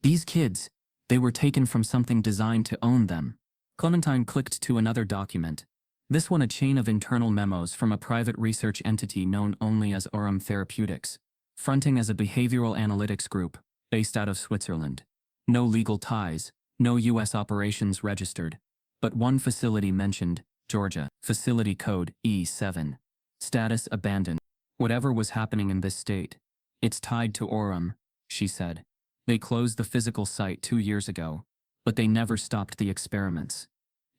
These kids, they were taken from something designed to own them. Clementine clicked to another document. This one a chain of internal memos from a private research entity known only as Aurum Therapeutics, fronting as a behavioral analytics group, based out of Switzerland. No legal ties, no U.S. operations registered, but one facility mentioned, Georgia, facility code E7. Status abandoned. Whatever was happening in this state, it's tied to Aurum, she said. They closed the physical site 2 years ago, but they never stopped the experiments.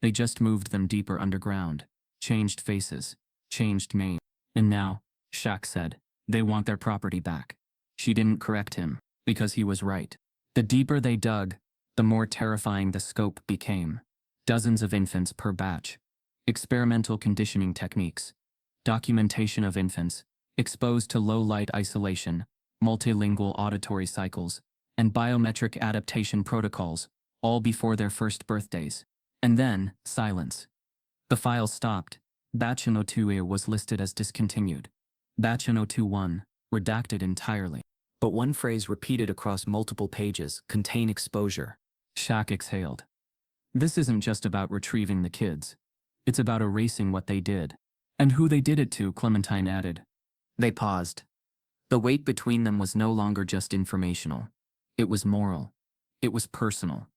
They just moved them deeper underground, changed faces, changed names. And now, Shaq said, they want their property back. She didn't correct him, because he was right. The deeper they dug, the more terrifying the scope became. Dozens of infants per batch. Experimental conditioning techniques. Documentation of infants, exposed to low-light isolation, multilingual auditory cycles, and biometric adaptation protocols, all before their first birthdays. And then, silence. The file stopped. Batch N028 was listed as discontinued. Batch N021, redacted entirely. But one phrase repeated across multiple pages, contain exposure. Shaq exhaled. This isn't just about retrieving the kids. It's about erasing what they did. And who they did it to, Clementine added. They paused. The weight between them was no longer just informational. It was moral. It was personal.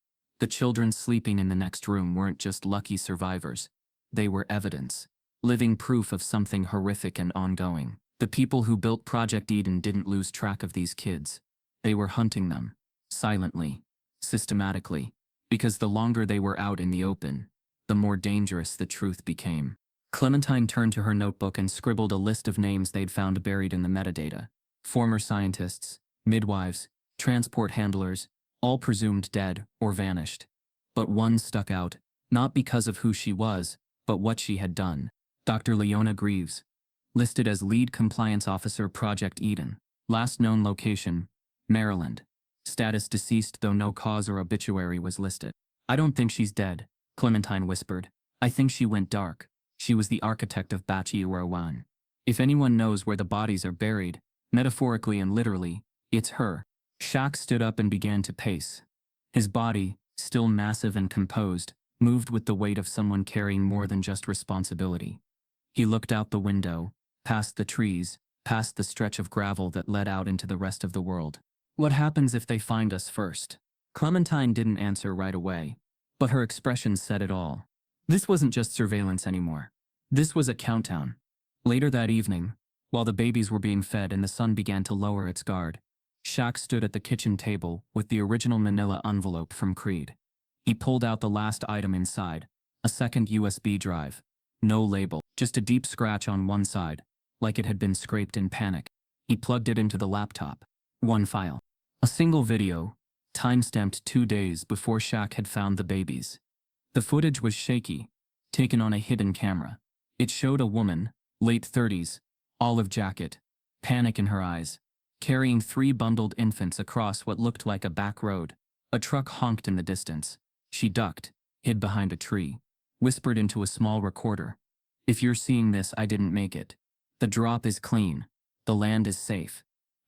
The children sleeping in the next room weren't just lucky survivors. They were evidence. Living proof of something horrific and ongoing. The people who built Project Eden didn't lose track of these kids. They were hunting them. Silently. Systematically. Because the longer they were out in the open, the more dangerous the truth became. Clementine turned to her notebook and scribbled a list of names they'd found buried in the metadata. Former scientists, midwives, transport handlers, all presumed dead or vanished. But one stuck out, not because of who she was, but what she had done. Dr. Leona Greaves, listed as lead compliance officer Project Eden. Last known location, Maryland. Status deceased though no cause or obituary was listed. I don't think she's dead, Clementine whispered. I think she went dark. She was the architect of Batch 1. If anyone knows where the bodies are buried, metaphorically and literally, it's her. Shaq stood up and began to pace. His body, still massive and composed, moved with the weight of someone carrying more than just responsibility. He looked out the window, past the trees, past the stretch of gravel that led out into the rest of the world. What happens if they find us first? Clementine didn't answer right away, but her expression said it all. This wasn't just surveillance anymore. This was a countdown. Later that evening, while the babies were being fed and the sun began to lower its guard, Shaq stood at the kitchen table with the original manila envelope from Creed. He pulled out the last item inside, a second USB drive. No label, just a deep scratch on one side, like it had been scraped in panic. He plugged it into the laptop. One file. A single video, time-stamped 2 days before Shaq had found the babies. The footage was shaky, taken on a hidden camera. It showed a woman, late 30s, olive jacket, panic in her eyes, carrying 3 bundled infants across what looked like a back road. A truck honked in the distance. She ducked, hid behind a tree, whispered into a small recorder. If you're seeing this, I didn't make it. The drop is clean. The land is safe.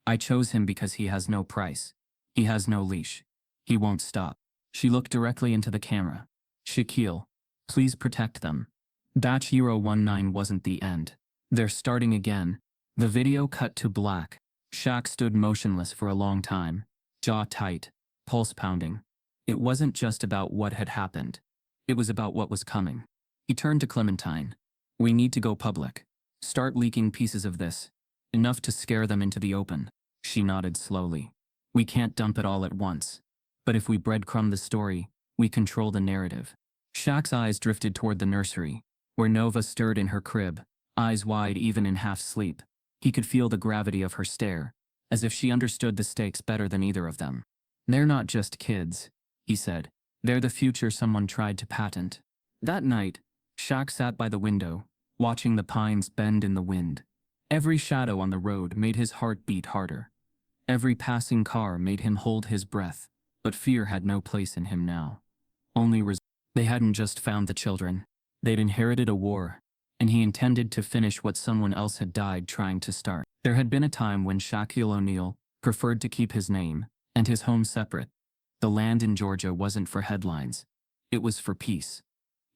I chose him because he has no price. He has no leash. He won't stop. She looked directly into the camera. Shaquille, please protect them. Batch 019 wasn't the end. They're starting again. The video cut to black. Shaq stood motionless for a long time, jaw tight, pulse pounding. It wasn't just about what had happened. It was about what was coming. He turned to Clementine. We need to go public. Start leaking pieces of this. Enough to scare them into the open. She nodded slowly. We can't dump it all at once. But if we breadcrumb the story, we control the narrative. Shaq's eyes drifted toward the nursery, where Nova stirred in her crib, eyes wide even in half sleep. He could feel the gravity of her stare, as if she understood the stakes better than either of them. They're not just kids, he said. They're the future someone tried to patent. That night, Shaq sat by the window, watching the pines bend in the wind. Every shadow on the road made his heart beat harder. Every passing car made him hold his breath, but fear had no place in him now. Only They hadn't just found the children. They'd inherited a war, and he intended to finish what someone else had died trying to start. There had been a time when Shaquille O'Neal preferred to keep his name and his home separate. The land in Georgia wasn't for headlines. It was for peace.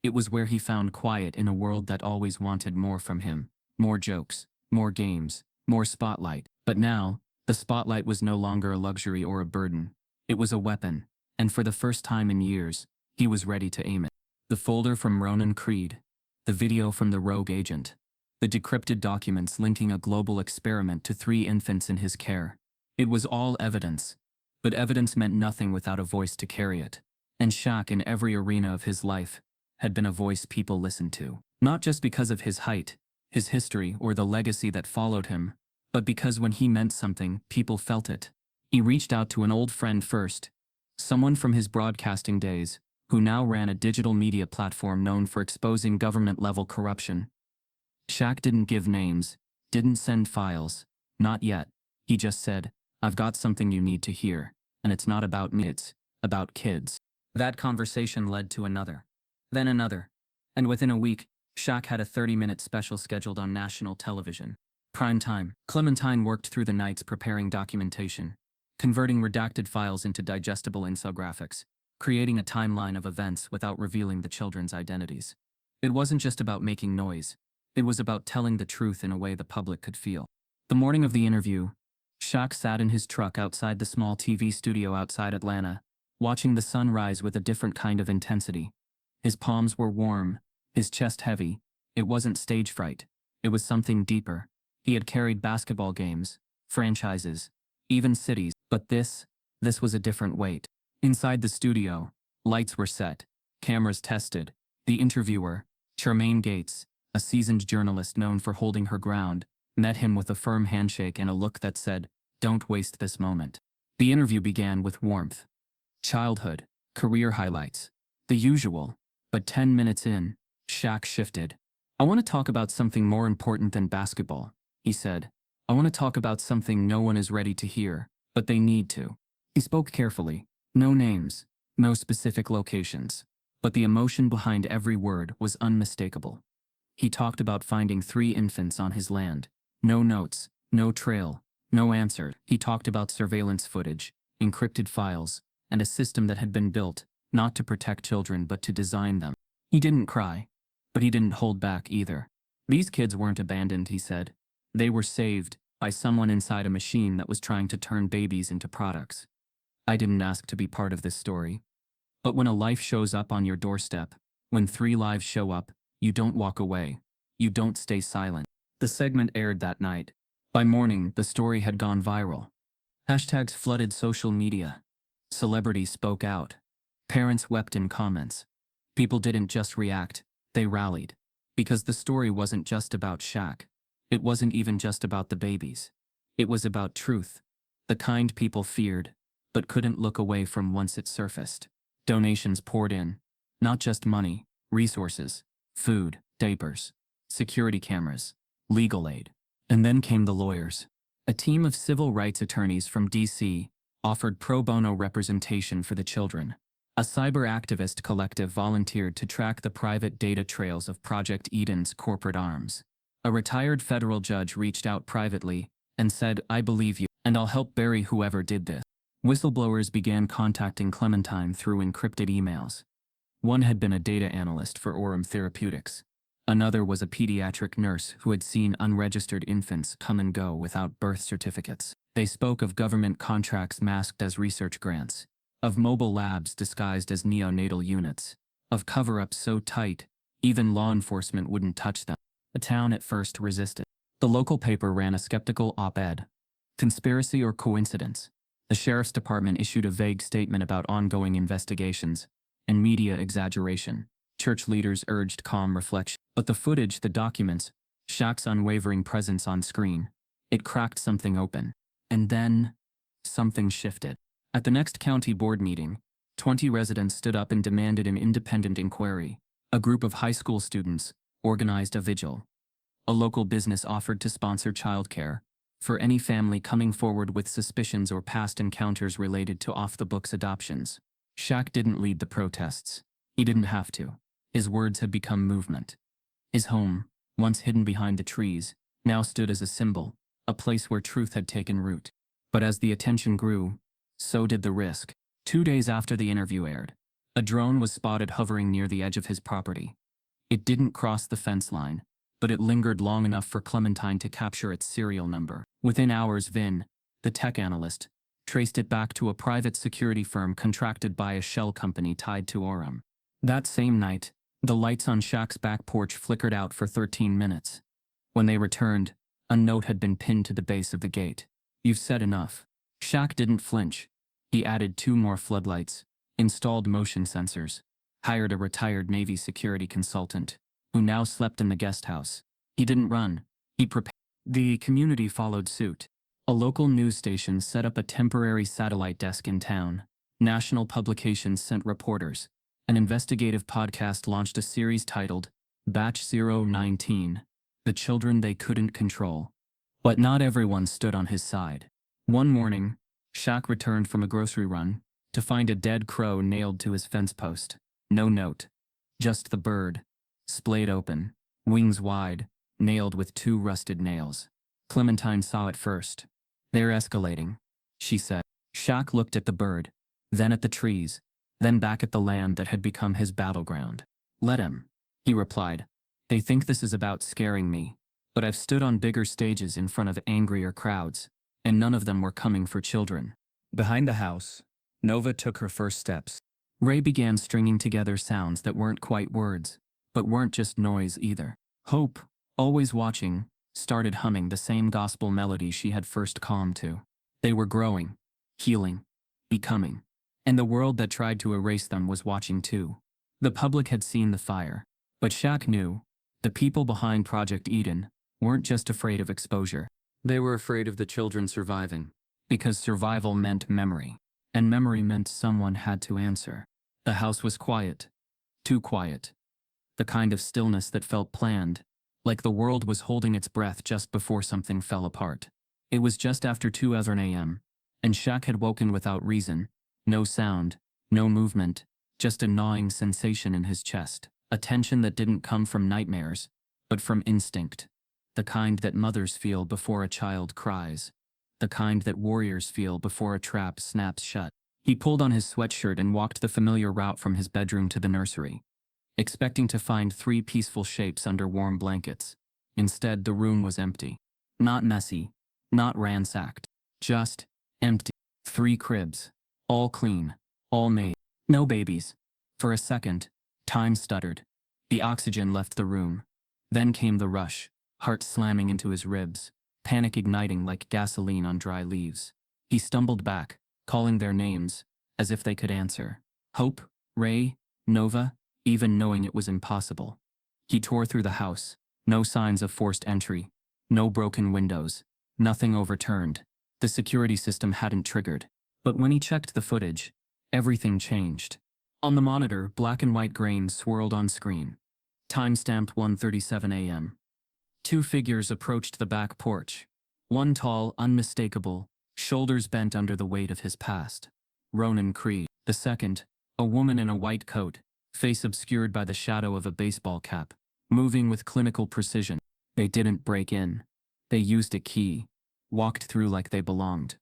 It was where he found quiet in a world that always wanted more from him. More jokes, more games, more spotlight. But now, the spotlight was no longer a luxury or a burden. It was a weapon, and for the first time in years, he was ready to aim it. The folder from Ronan Creed, the video from the rogue agent, the decrypted documents linking a global experiment to 3 infants in his care. It was all evidence, but evidence meant nothing without a voice to carry it. And Shaq, in every arena of his life, had been a voice people listened to. Not just because of his height, his history, or the legacy that followed him, but because when he meant something, people felt it. He reached out to an old friend first, someone from his broadcasting days, who now ran a digital media platform known for exposing government-level corruption. Shaq didn't give names, didn't send files, not yet. He just said, I've got something you need to hear, and it's not about me, it's about kids. That conversation led to another. Then another. And within a week, Shaq had a 30-minute special scheduled on national television. Prime time. Clementine worked through the nights preparing documentation, converting redacted files into digestible infographics, creating a timeline of events without revealing the children's identities. It wasn't just about making noise. It was about telling the truth in a way the public could feel. The morning of the interview, Shaq sat in his truck outside the small TV studio outside Atlanta, watching the sun rise with a different kind of intensity. His palms were warm, his chest heavy. It wasn't stage fright. It was something deeper. He had carried basketball games, franchises, even cities, but this was a different weight. Inside the studio, lights were set, cameras tested. The interviewer, Charmaine Gates, a seasoned journalist known for holding her ground, met him with a firm handshake and a look that said, "Don't waste this moment." The interview began with warmth. Childhood, career highlights, the usual. But 10 minutes in, Shaq shifted. "I want to talk about something more important than basketball," he said. "I want to talk about something no one is ready to hear, but they need to." He spoke carefully. No names, no specific locations. But the emotion behind every word was unmistakable. He talked about finding 3 infants on his land. No notes, no trail, no answer. He talked about surveillance footage, encrypted files, and a system that had been built, not to protect children but to design them. He didn't cry, but he didn't hold back either. These kids weren't abandoned, he said. They were saved by someone inside a machine that was trying to turn babies into products. "I didn't ask to be part of this story. But when a life shows up on your doorstep, when 3 lives show up, you don't walk away. You don't stay silent." The segment aired that night. By morning, the story had gone viral. Hashtags flooded social media. Celebrities spoke out. Parents wept in comments. People didn't just react, they rallied. Because the story wasn't just about Shaq. It wasn't even just about the babies. It was about truth. The kind people feared, but couldn't look away from once it surfaced. Donations poured in. Not just money, resources, food, diapers, security cameras, legal aid. And then came the lawyers. A team of civil rights attorneys from D.C. offered pro bono representation for the children. A cyber activist collective volunteered to track the private data trails of Project Eden's corporate arms. A retired federal judge reached out privately and said, "I believe you, and I'll help bury whoever did this." Whistleblowers began contacting Clementine through encrypted emails. One had been a data analyst for Aurum Therapeutics. Another was a pediatric nurse who had seen unregistered infants come and go without birth certificates. They spoke of government contracts masked as research grants, of mobile labs disguised as neonatal units, of cover-ups so tight, even law enforcement wouldn't touch them. The town at first resisted. The local paper ran a skeptical op-ed. Conspiracy or coincidence? The sheriff's department issued a vague statement about ongoing investigations and media exaggeration. Church leaders urged calm reflection. But the footage, the documents, Shaq's unwavering presence on screen, it cracked something open. And then, something shifted. At the next county board meeting, 20 residents stood up and demanded an independent inquiry. A group of high school students organized a vigil. A local business offered to sponsor childcare for any family coming forward with suspicions or past encounters related to off-the-books adoptions. Shaq didn't lead the protests. He didn't have to. His words had become movement. His home, once hidden behind the trees, now stood as a symbol, a place where truth had taken root. But as the attention grew, so did the risk. 2 days after the interview aired, a drone was spotted hovering near the edge of his property. It didn't cross the fence line, but it lingered long enough for Clementine to capture its serial number. Within hours, Vin, the tech analyst, traced it back to a private security firm contracted by a shell company tied to Aurum. That same night, the lights on Shaq's back porch flickered out for 13 minutes. When they returned, a note had been pinned to the base of the gate. "You've said enough." Shaq didn't flinch. He added 2 more floodlights, installed motion sensors, hired a retired Navy security consultant, who now slept in the guest house. He didn't run. He prepared. The community followed suit. A local news station set up a temporary satellite desk in town. National publications sent reporters. An investigative podcast launched a series titled Batch 019, The Children They Couldn't Control. But not everyone stood on his side. One morning, Shaq returned from a grocery run to find a dead crow nailed to his fence post. No note. Just the bird, splayed open, wings wide, nailed with 2 rusted nails. Clementine saw it first. "They're escalating," she said. Shaq looked at the bird, then at the trees, then back at the land that had become his battleground. "Let him," he replied. "They think this is about scaring me, but I've stood on bigger stages in front of angrier crowds, and none of them were coming for children." Behind the house, Nova took her first steps. Ray began stringing together sounds that weren't quite words, but weren't just noise either. Hope, always watching, started humming the same gospel melody she had first calmed to. They were growing, healing, becoming. And the world that tried to erase them was watching too. The public had seen the fire, but Shaq knew, the people behind Project Eden weren't just afraid of exposure. They were afraid of the children surviving, because survival meant memory, and memory meant someone had to answer. The house was quiet, too quiet. The kind of stillness that felt planned, like the world was holding its breath just before something fell apart. It was just after 2:11 a.m., and Shaq had woken without reason. No sound, no movement, just a gnawing sensation in his chest. A tension that didn't come from nightmares, but from instinct. The kind that mothers feel before a child cries. The kind that warriors feel before a trap snaps shut. He pulled on his sweatshirt and walked the familiar route from his bedroom to the nursery, expecting to find 3 peaceful shapes under warm blankets. Instead, the room was empty. Not messy, not ransacked, just empty. 3 cribs, all clean, all made. No babies. For a second, time stuttered. The oxygen left the room. Then came the rush, heart slamming into his ribs, panic igniting like gasoline on dry leaves. He stumbled back, calling their names, as if they could answer. Hope, Ray, Nova, even knowing it was impossible. He tore through the house, no signs of forced entry, no broken windows, nothing overturned. The security system hadn't triggered. But when he checked the footage, everything changed. On the monitor, black and white grain swirled on screen. Timestamp 1:37 a.m. 2 figures approached the back porch. One tall, unmistakable, shoulders bent under the weight of his past. Ronan Creed. The second, a woman in a white coat, face obscured by the shadow of a baseball cap, moving with clinical precision. They didn't break in. They used a key, walked through like they belonged.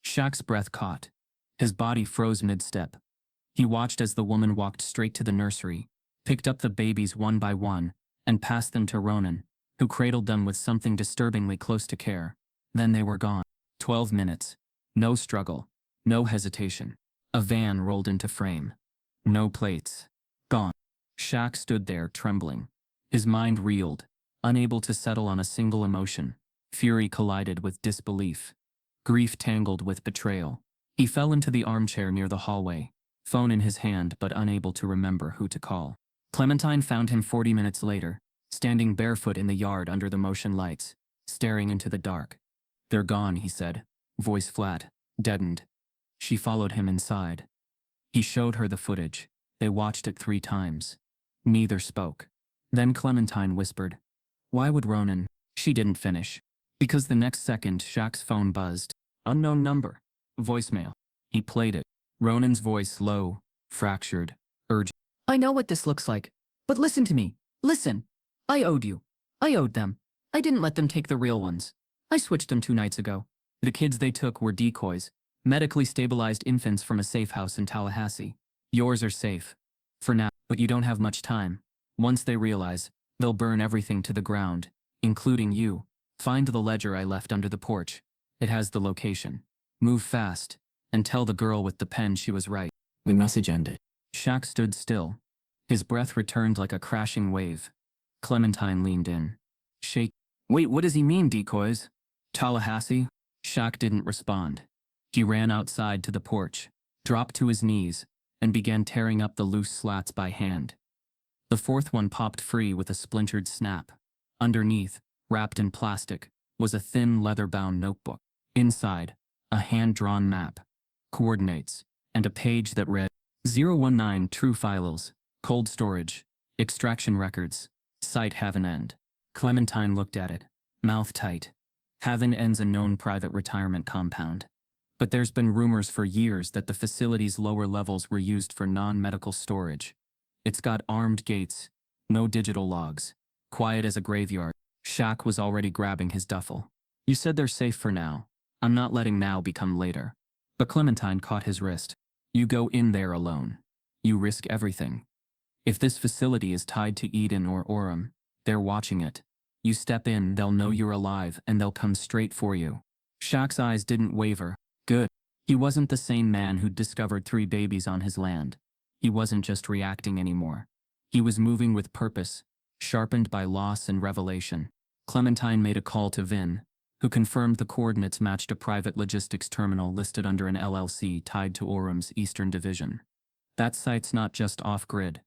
Shaq's breath caught. His body froze mid-step. He watched as the woman walked straight to the nursery, picked up the babies one by one, and passed them to Ronan, who cradled them with something disturbingly close to care. Then they were gone. 12 minutes. No struggle. No hesitation. A van rolled into frame. No plates. Gone. Shaq stood there, trembling. His mind reeled, unable to settle on a single emotion. Fury collided with disbelief. Grief tangled with betrayal. He fell into the armchair near the hallway, phone in his hand but unable to remember who to call. Clementine found him 40 minutes later, standing barefoot in the yard under the motion lights, staring into the dark. "They're gone," he said, voice flat, deadened. She followed him inside. He showed her the footage. They watched it 3 times. Neither spoke. Then Clementine whispered, "Why would Ronan?" She didn't finish, because the next second Shaq's phone buzzed. Unknown number. Voicemail. He played it. Ronan's voice low, fractured, urgent. "I know what this looks like, but listen to me. Listen. I owed you. I owed them. I didn't let them take the real ones. I switched them 2 nights ago. The kids they took were decoys, medically stabilized infants from a safe house in Tallahassee. Yours are safe. For now, but you don't have much time. Once they realize, they'll burn everything to the ground, including you. Find the ledger I left under the porch. It has the location. Move fast, and tell the girl with the pen she was right." The message ended. Shaq stood still. His breath returned like a crashing wave. Clementine leaned in. Shake. "Wait, what does he mean, decoys? Tallahassee?" Shaq didn't respond. He ran outside to the porch, dropped to his knees, and began tearing up the loose slats by hand. The 4th one popped free with a splintered snap. Underneath, wrapped in plastic, was a thin leather-bound notebook. Inside, a hand-drawn map, coordinates, and a page that read 019 True Files, Cold Storage, Extraction Records, Site Haven End. Clementine looked at it, mouth tight. Haven End's a known private retirement compound. But there's been rumors for years that the facility's lower levels were used for non-medical storage. It's got armed gates, no digital logs, quiet as a graveyard. Shaq was already grabbing his duffel. You said they're safe for now. I'm not letting now become later. But Clementine caught his wrist. You go in there alone. You risk everything. If this facility is tied to Eden or Orem, they're watching it. You step in, they'll know you're alive, and they'll come straight for you. Shaq's eyes didn't waver. Good. He wasn't the same man who'd discovered 3 babies on his land. He wasn't just reacting anymore. He was moving with purpose, sharpened by loss and revelation. Clementine made a call to Vin, who confirmed the coordinates matched a private logistics terminal listed under an LLC tied to Orem's Eastern Division. That site's not just off-grid,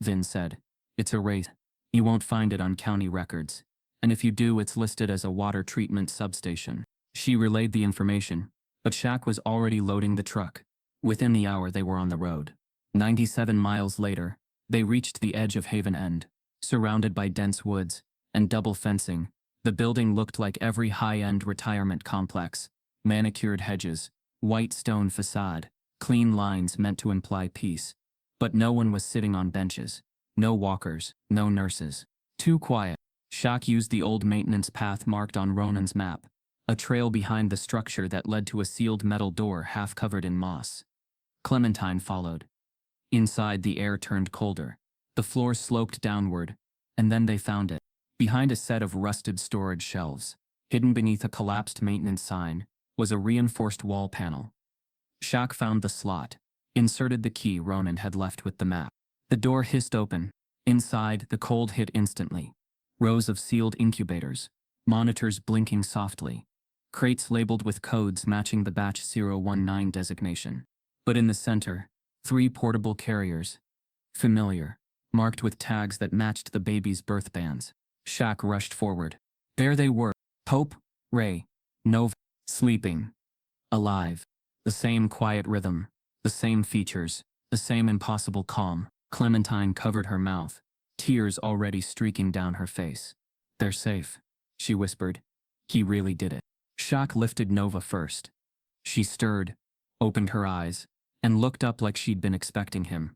Vin said. It's erased. You won't find it on county records. And if you do, it's listed as a water treatment substation. She relayed the information, but Shaq was already loading the truck. Within the hour they were on the road. 97 miles later, they reached the edge of Haven End. Surrounded by dense woods and double fencing, the building looked like every high-end retirement complex. Manicured hedges, white stone facade, clean lines meant to imply peace. But no one was sitting on benches. No walkers, no nurses. Too quiet. Shaq used the old maintenance path marked on Ronan's map, a trail behind the structure that led to a sealed metal door half covered in moss. Clementine followed. Inside, the air turned colder. The floor sloped downward, and then they found it. Behind a set of rusted storage shelves, hidden beneath a collapsed maintenance sign, was a reinforced wall panel. Shaq found the slot, inserted the key Ronan had left with the map. The door hissed open. Inside, the cold hit instantly. Rows of sealed incubators, monitors blinking softly, crates labeled with codes matching the batch 019 designation. But in the center, 3 portable carriers. Familiar, marked with tags that matched the baby's birth bands. Shaq rushed forward. There they were. Hope, Ray, Nova, sleeping. Alive. The same quiet rhythm, the same features, the same impossible calm. Clementine covered her mouth, tears already streaking down her face. They're safe, she whispered. He really did it. Shaq lifted Nova first. She stirred, opened her eyes, and looked up like she'd been expecting him.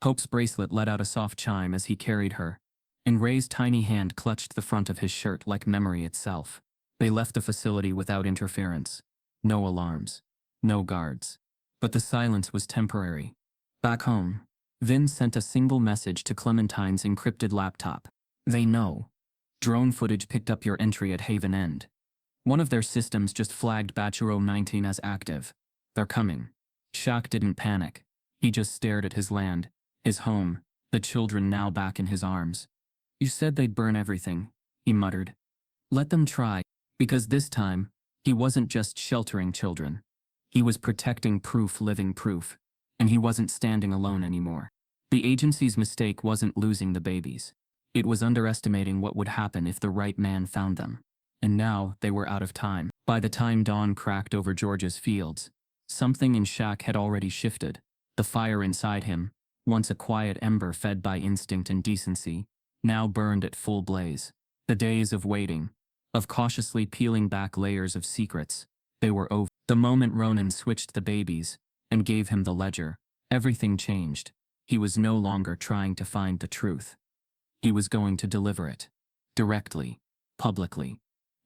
Hope's bracelet let out a soft chime as he carried her, and Ray's tiny hand clutched the front of his shirt like memory itself. They left the facility without interference. No alarms. No guards. But the silence was temporary. Back home, Vin sent a single message to Clementine's encrypted laptop. They know. Drone footage picked up your entry at Haven End. One of their systems just flagged batch 019 as active. They're coming. Shaq didn't panic. He just stared at his land, his home, the children now back in his arms. You said they'd burn everything, he muttered. Let them try, because this time, he wasn't just sheltering children. He was protecting living proof, and he wasn't standing alone anymore. The agency's mistake wasn't losing the babies. It was underestimating what would happen if the right man found them. And now, they were out of time. By the time dawn cracked over Georgia's fields, something in Shaq had already shifted. The fire inside him, once a quiet ember fed by instinct and decency, now burned at full blaze. The days of waiting, of cautiously peeling back layers of secrets, they were over. The moment Ronan switched the babies and gave him the ledger, everything changed. He was no longer trying to find the truth. He was going to deliver it. Directly, publicly,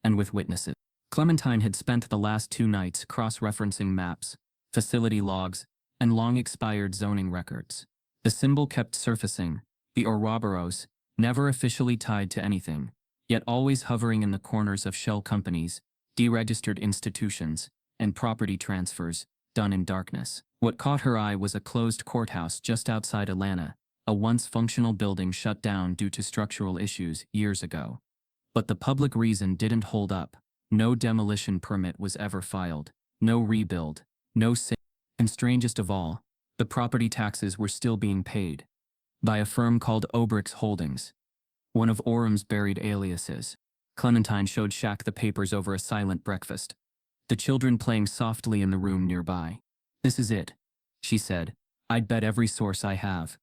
and with witnesses. Clementine had spent the last 2 nights cross-referencing maps, facility logs, and long-expired zoning records. The symbol kept surfacing, the Ouroboros, never officially tied to anything, yet always hovering in the corners of shell companies, deregistered institutions, and property transfers, done in darkness. What caught her eye was a closed courthouse just outside Atlanta, a once functional building shut down due to structural issues years ago. But the public reason didn't hold up. No demolition permit was ever filed, no rebuild, no sale, and strangest of all, the property taxes were still being paid by a firm called Obrix Holdings, one of Orem's buried aliases. Clementine showed Shaq the papers over a silent breakfast, the children playing softly in the room nearby. This is it, she said. I'd bet every source I have.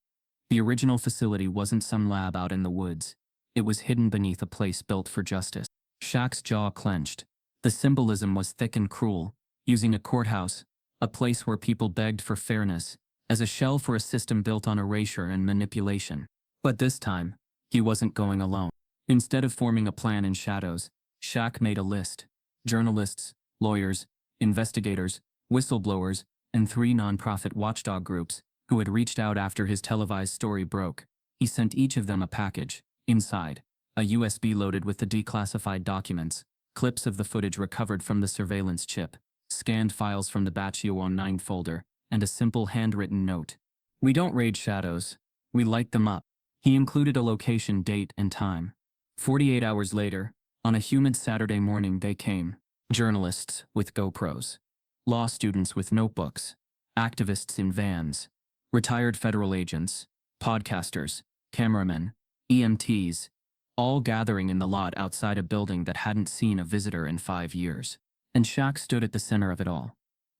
The original facility wasn't some lab out in the woods. It was hidden beneath a place built for justice. Shaq's jaw clenched. The symbolism was thick and cruel, using a courthouse, a place where people begged for fairness, as a shell for a system built on erasure and manipulation. But this time, he wasn't going alone. Instead of forming a plan in shadows, Shaq made a list. Journalists, lawyers, investigators, whistleblowers, and 3 nonprofit watchdog groups who had reached out after his televised story broke. He sent each of them a package. Inside, a USB loaded with the declassified documents, clips of the footage recovered from the surveillance chip, scanned files from the Batch 09 folder, and a simple handwritten note. "We don't raid shadows. We light them up." He included a location, date, and time. 48 hours later, on a humid Saturday morning, they came. Journalists with GoPros, law students with notebooks, activists in vans, retired federal agents, podcasters, cameramen, EMTs, all gathering in the lot outside a building that hadn't seen a visitor in 5 years. And Shaq stood at the center of it all.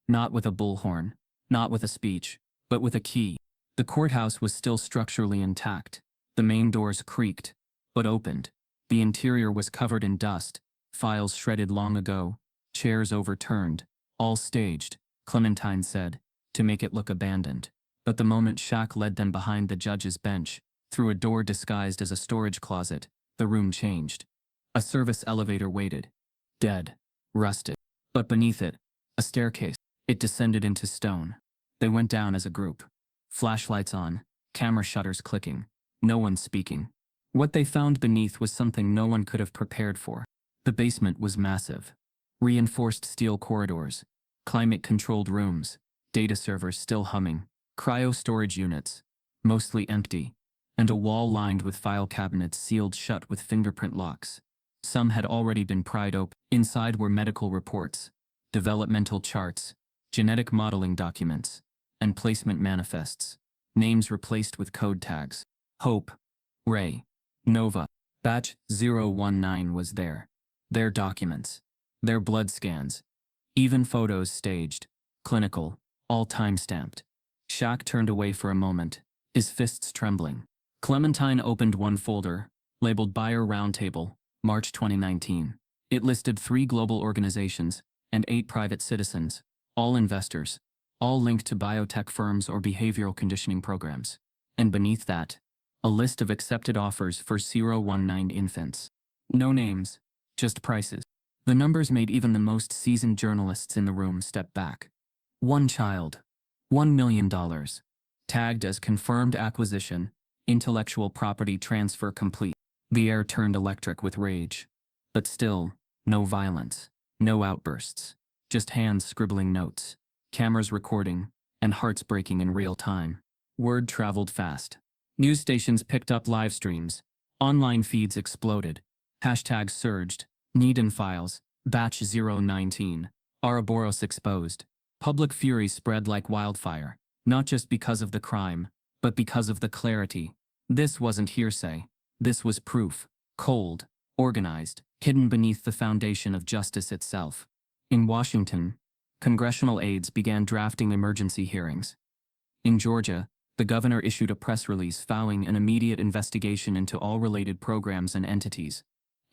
Not with a bullhorn, not with a speech, but with a key. The courthouse was still structurally intact. The main doors creaked, but opened. The interior was covered in dust, files shredded long ago, chairs overturned, all staged, Clementine said, to make it look abandoned. But the moment Shaq led them behind the judge's bench, through a door disguised as a storage closet, the room changed. A service elevator waited. Dead. Rusted. But beneath it, a staircase. It descended into stone. They went down as a group. Flashlights on, camera shutters clicking. No one speaking. What they found beneath was something no one could have prepared for. The basement was massive. Reinforced steel corridors, climate-controlled rooms, data servers still humming, cryo-storage units, mostly empty, and a wall lined with file cabinets sealed shut with fingerprint locks. Some had already been pried open. Inside were medical reports, developmental charts, genetic modeling documents, and placement manifests, names replaced with code tags. Hope, Ray, Nova, Batch 019 was there. Their documents, their blood scans, even photos staged, clinical, all time-stamped. Shaq turned away for a moment, his fists trembling. Clementine opened one folder, labeled Buyer Roundtable, March 2019. It listed 3 global organizations and 8 private citizens, all investors, all linked to biotech firms or behavioral conditioning programs. And beneath that, a list of accepted offers for 019 infants. No names, just prices. The numbers made even the most seasoned journalists in the room step back. 1 child. $1 million. Tagged as confirmed acquisition, intellectual property transfer complete. The air turned electric with rage. But still, no violence, no outbursts. Just hands scribbling notes, cameras recording, and hearts breaking in real time. Word traveled fast. News stations picked up live streams. Online feeds exploded. Hashtags surged. Needham files, Batch 019, Ouroboros exposed. Public fury spread like wildfire, not just because of the crime, but because of the clarity. This wasn't hearsay. This was proof. Cold, organized, hidden beneath the foundation of justice itself. In Washington, congressional aides began drafting emergency hearings. In Georgia, the governor issued a press release vowing an immediate investigation into all related programs and entities.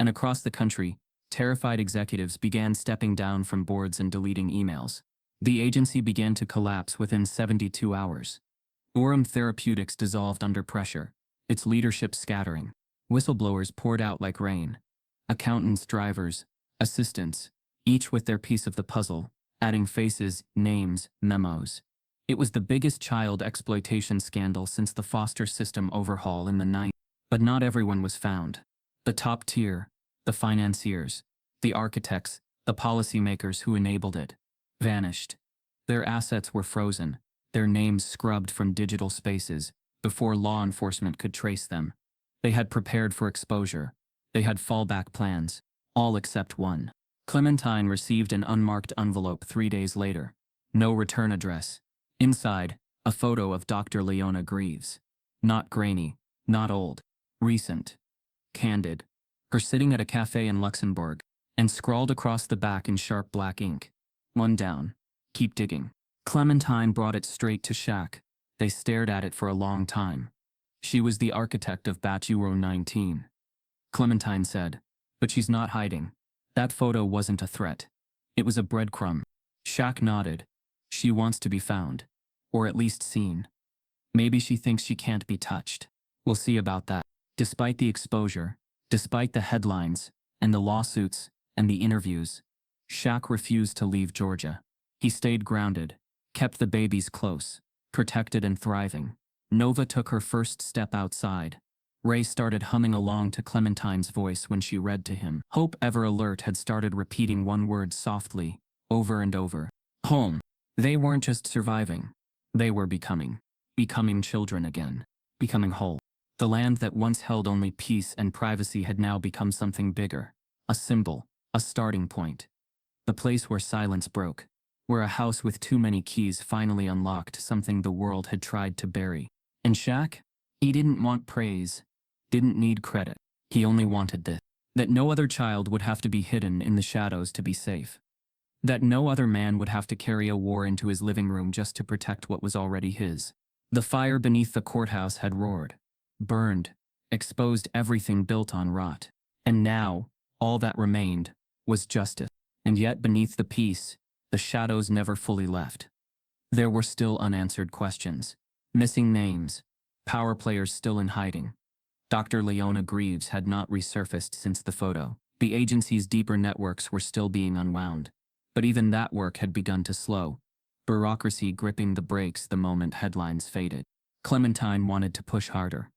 And across the country, terrified executives began stepping down from boards and deleting emails. The agency began to collapse within 72 hours. Orem Therapeutics dissolved under pressure, its leadership scattering. Whistleblowers poured out like rain. Accountants, drivers, assistants, each with their piece of the puzzle, adding faces, names, memos. It was the biggest child exploitation scandal since the foster system overhaul in the 90s. But not everyone was found. The top tier, the financiers, the architects, the policymakers who enabled it, vanished. Their assets were frozen, their names scrubbed from digital spaces, before law enforcement could trace them. They had prepared for exposure. They had fallback plans, all except one. Clementine received an unmarked envelope 3 days later. No return address. Inside, a photo of Dr. Leona Greaves. Not grainy, not old, recent, candid. Her sitting at a cafe in Luxembourg, and scrawled across the back in sharp black ink. 1 down. Keep digging. Clementine brought it straight to Shaq. They stared at it for a long time. She was the architect of Batch 19. Clementine said, but she's not hiding. That photo wasn't a threat. It was a breadcrumb. Shaq nodded. She wants to be found. Or at least seen. Maybe she thinks she can't be touched. We'll see about that. Despite the exposure, despite the headlines, and the lawsuits, and the interviews, Shaq refused to leave Georgia. He stayed grounded, kept the babies close, protected and thriving. Nova took her first step outside. Ray started humming along to Clementine's voice when she read to him. Hope, ever alert, had started repeating one word softly, over and over. Home. They weren't just surviving. They were becoming. Becoming children again. Becoming whole. The land that once held only peace and privacy had now become something bigger. A symbol. A starting point. The place where silence broke. Where a house with too many keys finally unlocked something the world had tried to bury. And Shaq? He didn't want praise. Didn't need credit. He only wanted this. That no other child would have to be hidden in the shadows to be safe. That no other man would have to carry a war into his living room just to protect what was already his. The fire beneath the courthouse had roared. Burned. Exposed everything built on rot. And now, all that remained was justice. And yet beneath the peace, the shadows never fully left. There were still unanswered questions. Missing names. Power players still in hiding. Dr. Leona Greaves had not resurfaced since the photo. The agency's deeper networks were still being unwound. But even that work had begun to slow. Bureaucracy gripping the brakes the moment headlines faded. Clementine wanted to push harder.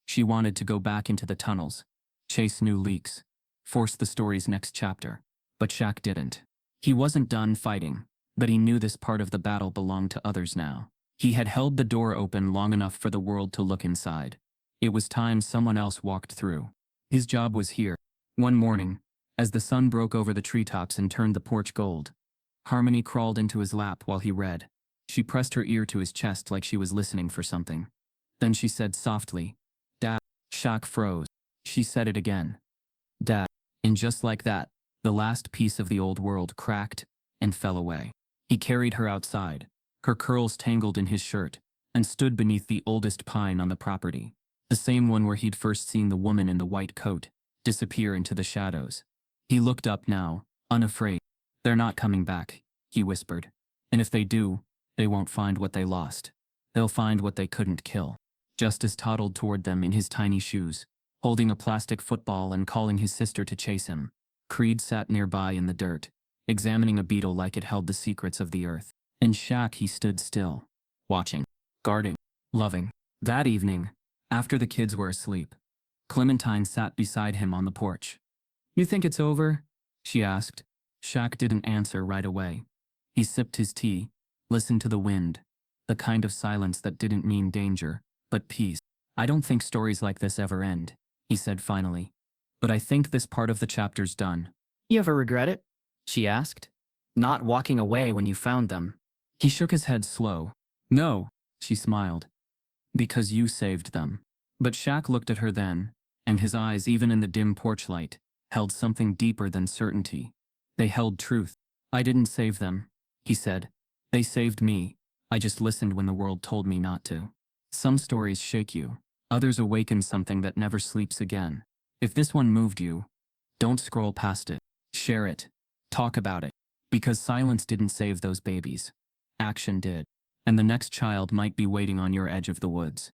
She wanted to go back into the tunnels. Chase new leaks. Force the story's next chapter. But Shaq didn't. He wasn't done fighting, but he knew this part of the battle belonged to others now. He had held the door open long enough for the world to look inside. It was time someone else walked through. His job was here. One morning, as the sun broke over the treetops and turned the porch gold, Harmony crawled into his lap while he read. She pressed her ear to his chest like she was listening for something. Then she said softly, "Dad." Shaq froze. She said it again. "Dad." And just like that, the last piece of the old world cracked and fell away. He carried her outside, her curls tangled in his shirt, and stood beneath the oldest pine on the property. The same one where he'd first seen the woman in the white coat disappear into the shadows. He looked up now, unafraid. "They're not coming back," he whispered. "And if they do, they won't find what they lost. They'll find what they couldn't kill." Justice toddled toward them in his tiny shoes, holding a plastic football and calling his sister to chase him. Creed sat nearby in the dirt, examining a beetle like it held the secrets of the earth. In Shaq he stood still, watching, guarding, loving. That evening, after the kids were asleep, Clementine sat beside him on the porch. "You think it's over?" she asked. Shaq didn't answer right away. He sipped his tea, listened to the wind, the kind of silence that didn't mean danger, but peace. "I don't think stories like this ever end," he said finally. "But I think this part of the chapter's done." "You ever regret it?" she asked. "Not walking away when you found them?" He shook his head slow. "No," she smiled. "Because you saved them." But Shaq looked at her then, and his eyes, even in the dim porch light, held something deeper than certainty. They held truth. "I didn't save them," he said. "They saved me. I just listened when the world told me not to." Some stories shake you. Others awaken something that never sleeps again. If this one moved you, don't scroll past it. Share it. Talk about it. Because silence didn't save those babies. Action did. And the next child might be waiting on your edge of the woods.